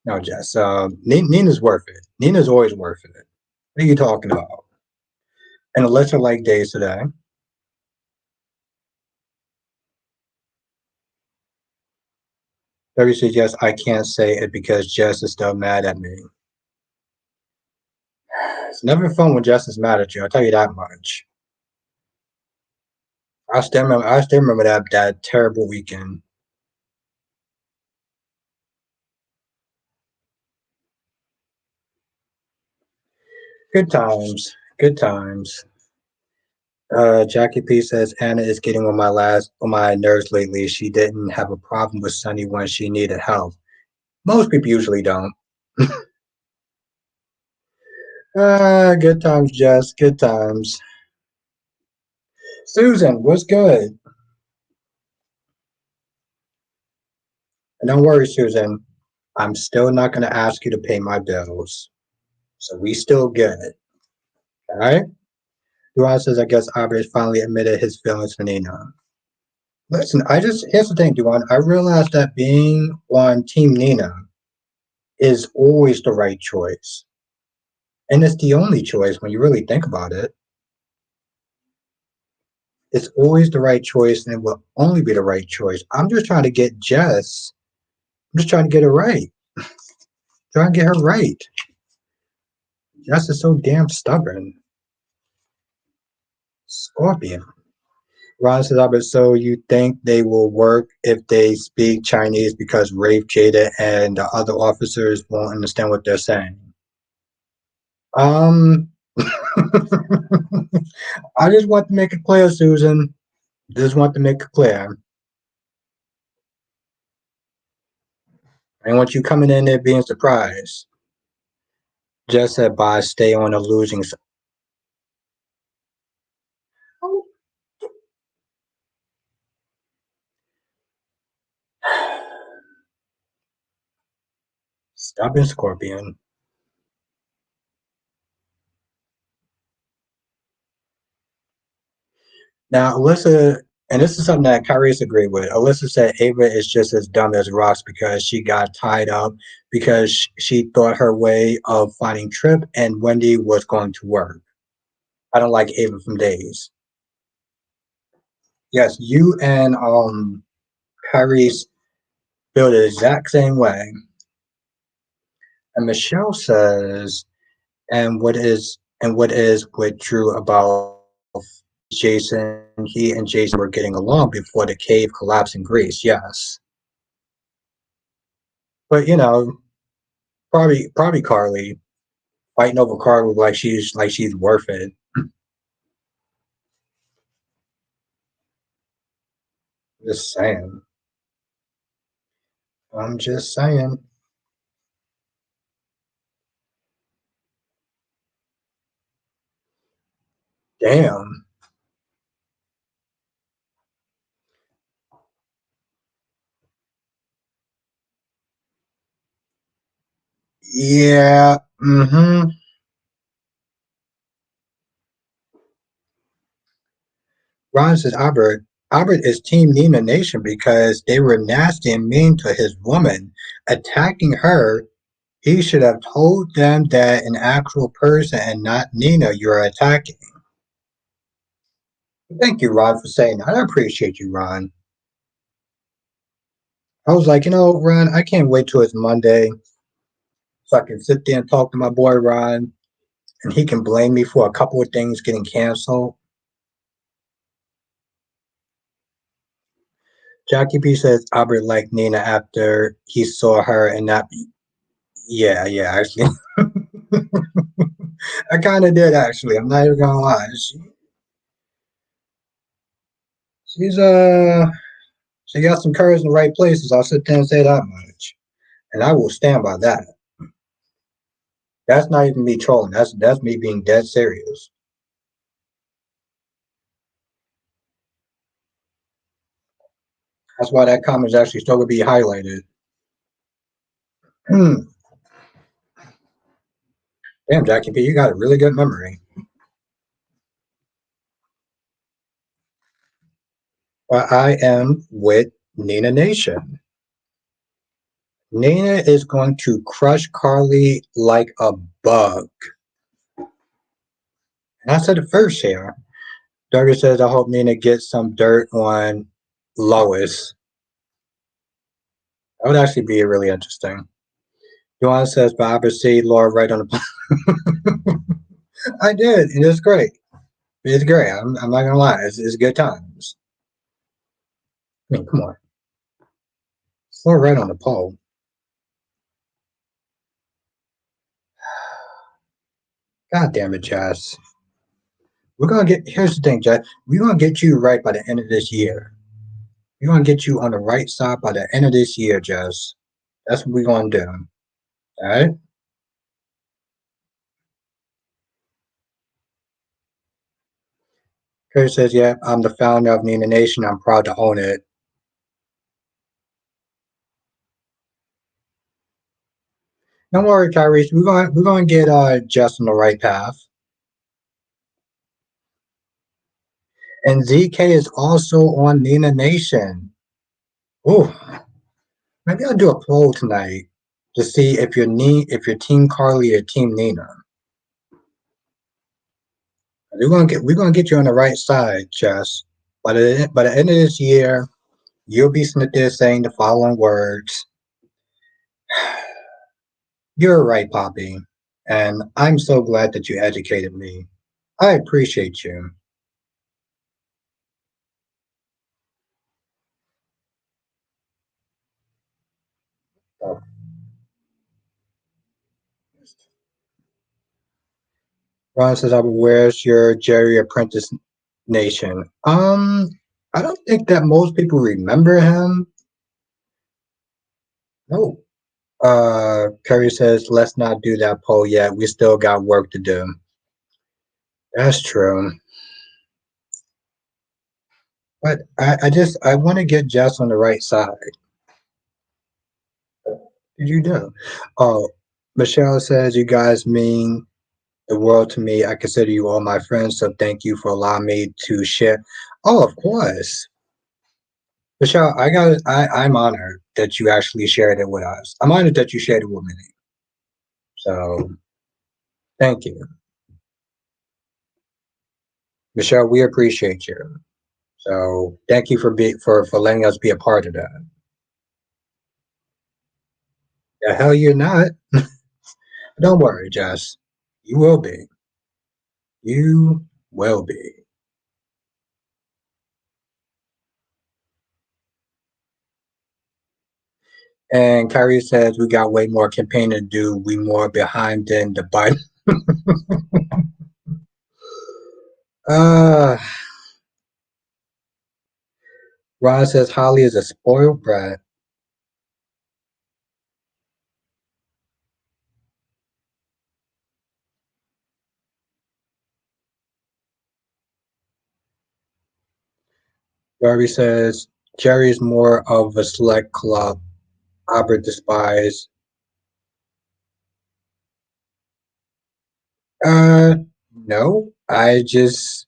No, Jess. Nina's worth it. Nina's always worth it. What are you talking about? And Alyssa like days today. Debbie says yes. I can't say it because Jess is still mad at me. It's never fun when Jess is mad at you. I'll tell you that much. I still remember that terrible weekend. Good times. Good times. Jackie P says Anna is getting on my nerves lately. She didn't have a problem with Sunny when she needed help. Most people usually don't. Good times, Jess. Good times. Susan, what's good? And don't worry, Susan. I'm still not going to ask you to pay my bills. So we still good. All right? Duran says, I guess Albert finally admitted his feelings for Nina. Listen, here's the thing, Duran. I realized that being on Team Nina is always the right choice. And it's the only choice when you really think about it. It's always the right choice and it will only be the right choice. I'm just trying to get it right. Trying to get her right. Jess is so damn stubborn. Scorpion. Ron says, Albert, so you think they will work if they speak Chinese because Rafe, Jada, and the other officers won't understand what they're saying? Um, I just want to make it clear, Susan. Just want to make it clear. I want you coming in there being surprised. Just said, "Bye, stay on the losing side." Oh, stubborn Scorpion. Now, Alyssa, and this is something that Kyrie's agreed with. Alyssa said Ava is just as dumb as rocks because she got tied up because she thought her way of finding Trip and Wendy was going to work. I don't like Ava from Days. Yes, you and Kyrie's feel the exact same way. And Michelle says, and what is with Drew about Jason? He and Jason were getting along before the cave collapsed in Greece. Yes, but probably Carly fighting over Carly like she's worth it. Just saying. I'm just saying. Damn. Yeah. Mm-hmm. Ron says Albert is Team Nina Nation because they were nasty and mean to his woman, attacking her. He should have told them that an actual person and not Nina you're attacking. Thank you, Ron, for saying that. I appreciate you, Ron. I was like, Ron, I can't wait till it's Monday so I can sit there and talk to my boy Ron, and he can blame me for a couple of things getting canceled. Jackie B says Albert liked Nina after he saw her and not. Yeah, yeah, actually, I kind of did actually. I'm not even gonna lie. She's she got some courage in the right places. I'll sit there and say that much, and I will stand by that. That's not even me trolling. That's me being dead serious. That's why that comment is actually still gonna be highlighted. Hmm. Damn, Jackie P, you got a really good memory. Well, I am with Nina Nation. Nina is going to crush Carly like a bug. And I said it first here. Douglas says, I hope Nina gets some dirt on Lois. That would actually be really interesting. Joanna says, Barbara see Laura right on the. I did. It is great. It's great. I'm not going to lie. It's good times. I mean, come on. Laura right on the pole. God damn it, Jess. We're going to get, here's the thing, Jess. We're going to get you right by the end of this year. We're going to get you on the right side by the end of this year, Jess. That's what we're going to do. All right? Curry says, yeah, I'm the founder of Nina Nation. I'm proud to own it. Don't worry, Tyrese. We're gonna get Jess on the right path. And ZK is also on Nina Nation. Ooh, maybe I'll do a poll tonight to see if you're Team Carly or Team Nina. We're gonna get you on the right side, Jess. By the end of this year, you'll be sitting there saying the following words: "You're right, Poppy, and I'm so glad that you educated me. I appreciate you." Uh, Ron says, "Where's your Jerry Apprentice Nation?" I don't think that most people remember him. No. Curry says, "Let's not do that poll yet. We still got work to do." That's true. But I want to get Jess on the right side. Did you do? Oh, Michelle says, "You guys mean the world to me. I consider you all my friends, so thank you for allowing me to share." Oh, of course. Michelle, I'm honored that you actually shared it with us. I'm honored that you shared it with me. So thank you. Michelle, we appreciate you. So thank you for letting us be a part of that. The hell you're not. Don't worry, Jess. You will be. You will be. And Kyrie says we got way more campaign to do. We more behind than the Biden. Uh Ron says Holly is a spoiled brat. Darby says Jerry's more of a select club. Albert despise. Uh, no. I just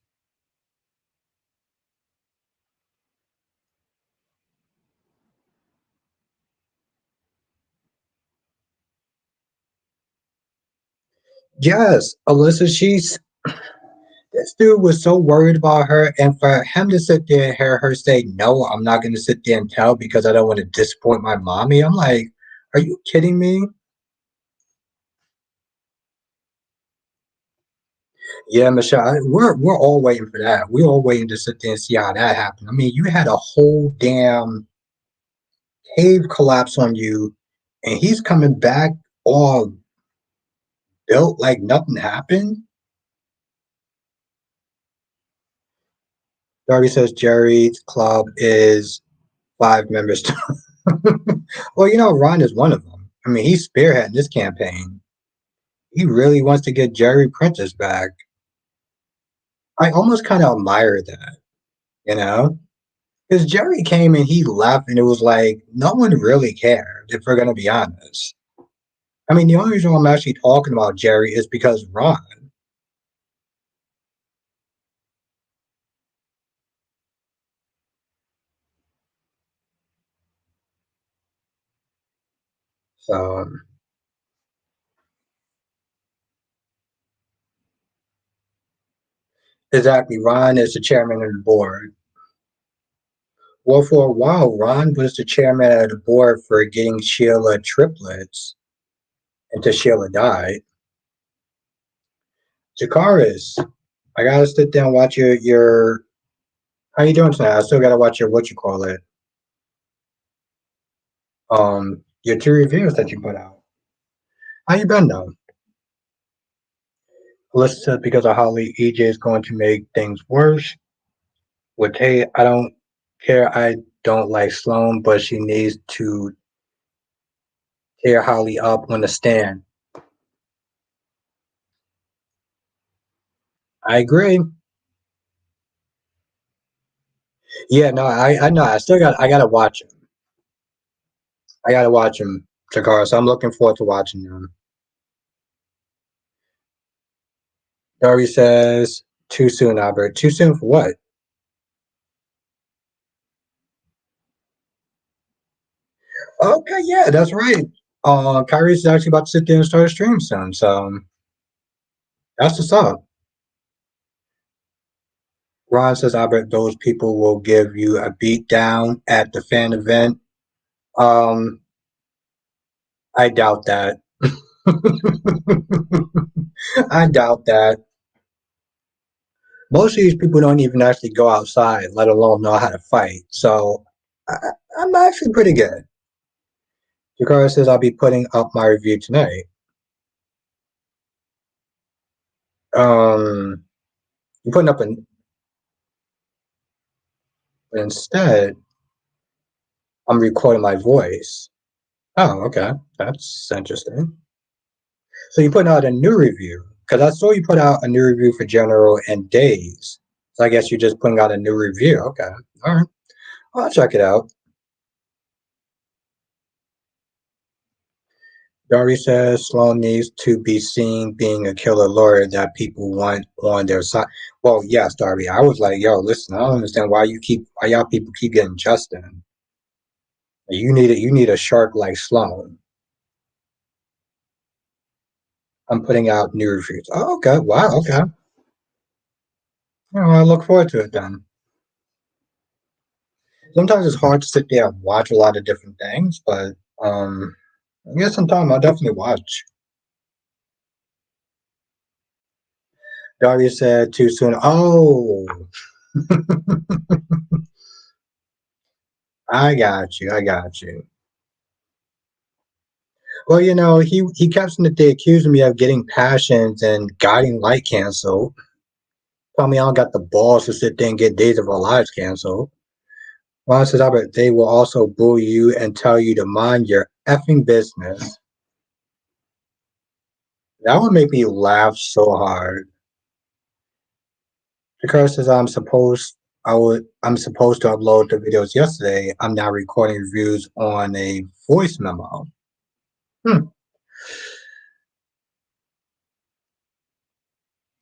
yes, Alyssa. She's this dude was so worried about her, and for him to sit there and hear her say, "No, I'm not going to sit there and tell because I don't want to disappoint my mommy." I'm like, "Are you kidding me?" Yeah, Michelle, we're all waiting for that. We're all waiting to sit there and see how that happened. I mean, you had a whole damn cave collapse on you, and he's coming back all built like nothing happened. Darby says Jerry's club is 5 members. Well, Ron is one of them. I mean, he's spearheading this campaign. He really wants to get Jerry Prentice back. I almost kind of admire that, you know? Because Jerry came and he left, and it was like no one really cared, if we're going to be honest. I mean, the only reason I'm actually talking about Jerry is because Ron. So, exactly, Ron is the chairman of the board. Well, for a while, Ron was the chairman of the board for getting Sheila triplets until Sheila died. Jakaris, I gotta sit down and watch your. How you doing tonight? I still gotta watch your what you call it. Your 2 reviews that you put out. How you been though? Alyssa said because of Holly, EJ is going to make things worse. With Kate, I don't care. I don't like Sloan, but she needs to tear Holly up on the stand. I agree. Yeah, no, I know. I gotta watch him. I gotta watch him, Takara. So I'm looking forward to watching him. Dory says too soon, Albert. Too soon for what? Okay, yeah, that's right. Kyrie's actually about to sit there and start a stream soon, so that's what's up. Ron says, Albert, those people will give you a beat down at the fan event. Um, I doubt that. I doubt that. Most of these people don't even actually go outside, let alone know how to fight. So I, I'm actually pretty good. Jakara says I'll be putting up my review tonight. I'm putting up an instead. I'm recording my voice. Oh, okay, that's interesting. So you're putting out a new review because I saw you put out a new review for General and Days. So I guess you're just putting out a new review. Okay, all right. Well, I'll check it out. Dory says Sloan needs to be seen being a killer lawyer that people want on their side. Well, yes, Darby. I was like, yo, listen, I don't understand why y'all people keep getting Justin. You need a shark like Sloan. I'm putting out new reviews. Oh, okay. Wow. Okay. I look forward to it then. Sometimes it's hard to sit there and watch a lot of different things, but um, I guess sometime I'll definitely watch. Daria said too soon. Oh, I got you. I got you. Well, he kept saying that they accused me of getting passions and guiding light canceled. Tell me I don't got the balls to sit there and get Days of Our Lives canceled. Ron says, Albert, they will also boo you and tell you to mind your effing business. That would make me laugh so hard. Dakota says, I'm supposed. I'm supposed to upload the videos yesterday. I'm now recording reviews on a voice memo. Hmm.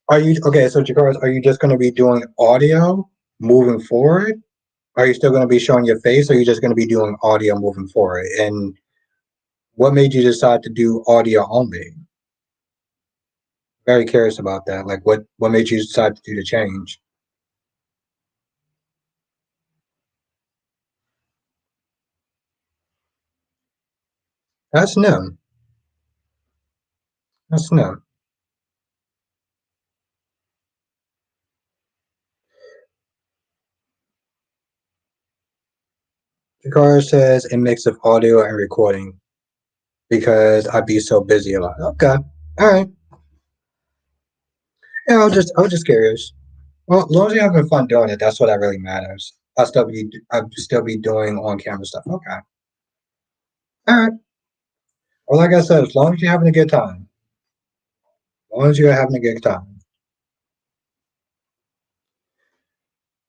Are you okay? So, Jakar, are you just going to be doing audio moving forward? Are you still going to be showing your face, or are you just going to be doing audio moving forward? And what made you decide to do audio only? Very curious about that. Like, what made you decide to do the change? That's new. That's new. Jakar says a mix of audio and recording because I'd be so busy a lot. Okay, all right. Yeah, I was just curious. Well, as long as you're having fun doing it, that's what that really matters. I'll still be doing on camera stuff. Okay, all right. Well, like I said, as long as you're having a good time, as long as you're having a good time.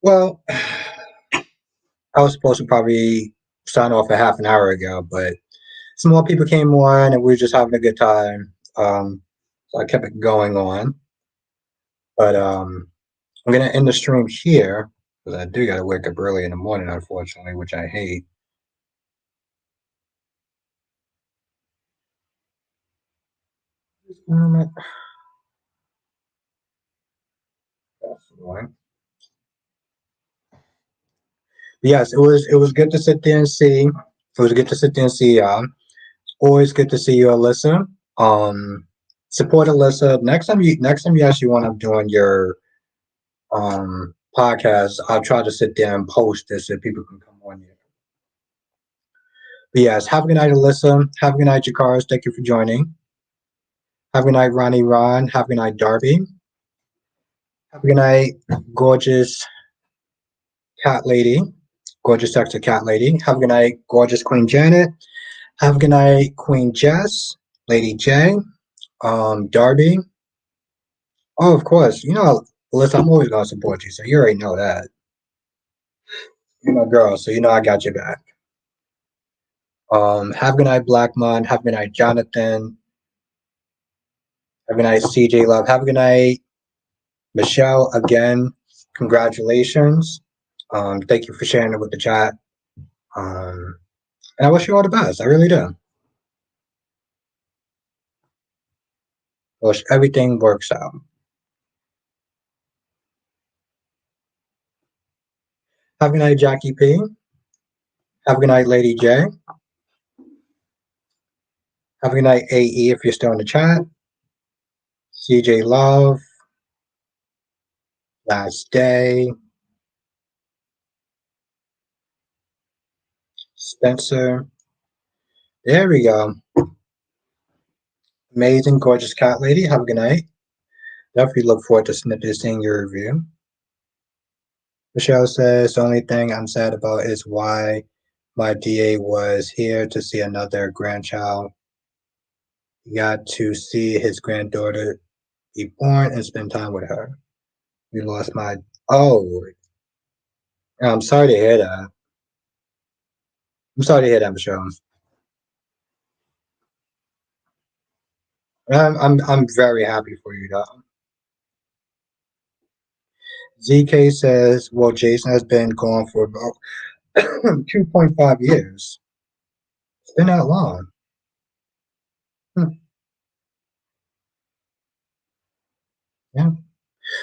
Well, I was supposed to probably sign off a half an hour ago, but some more people came on, and we were just having a good time. So I kept it going on, but I'm gonna end the stream here because I do gotta wake up early in the morning, unfortunately, which I hate. That's annoying. Yes, it was good to sit there and see. It was good to sit there and see y'all. Always good to see you, Alyssa. Support Alyssa. Next time you actually want to doing your podcast, I'll try to sit there and post this so people can come on here. But yes, have a good night, Alyssa. Have a good night, Jakars. Thank you for joining. Have a good night, Ronnie Ron. Have a good night, Darby. Have a good night, gorgeous cat lady. Gorgeous sexy cat lady. Have a good night, gorgeous Queen Janet. Have a good night, Queen Jess, Lady J, Darby. Oh, of course. Alyssa, I'm always gonna support you, so you already know that. You're my girl, so you know I got your back. Have a good night, Black Mon. Have a good night, Jonathan. Have a good night, CJ Love. Have a good night, Michelle. Again, congratulations. Thank you for sharing it with the chat. Um, and I wish you all the best. I really do. I wish everything works out. Have a good night, Jackie P. Have a good night, Lady J. Have a good night, AE, if you're still in the chat. CJ Love, Last Day, Spencer. There we go. Amazing, gorgeous cat lady. Have a good night. Definitely look forward to seeing your review. Michelle says the only thing I'm sad about is why my DA was here to see another grandchild. He got to see his granddaughter be born and spend time with her. We lost my. Oh, I'm sorry to hear that. I'm sorry to hear that, Michelle. I'm very happy for you, though. ZK says, well, Jason has been gone for about 2.5 years. It's been that long. Hmm, yeah.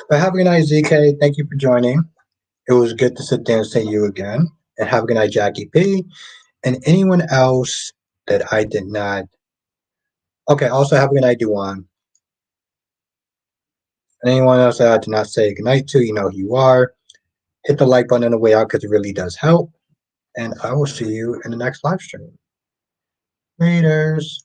But have a good night, ZK. Thank you for joining. It was good to sit there and see you again. And have a good night, Jackie P. And anyone else that I did not. Okay, also have a good night, Duan. And anyone else that I did not say good night to, you know who you are. Hit the like button on the way out because it really does help. And I will see you in the next live stream. Laters.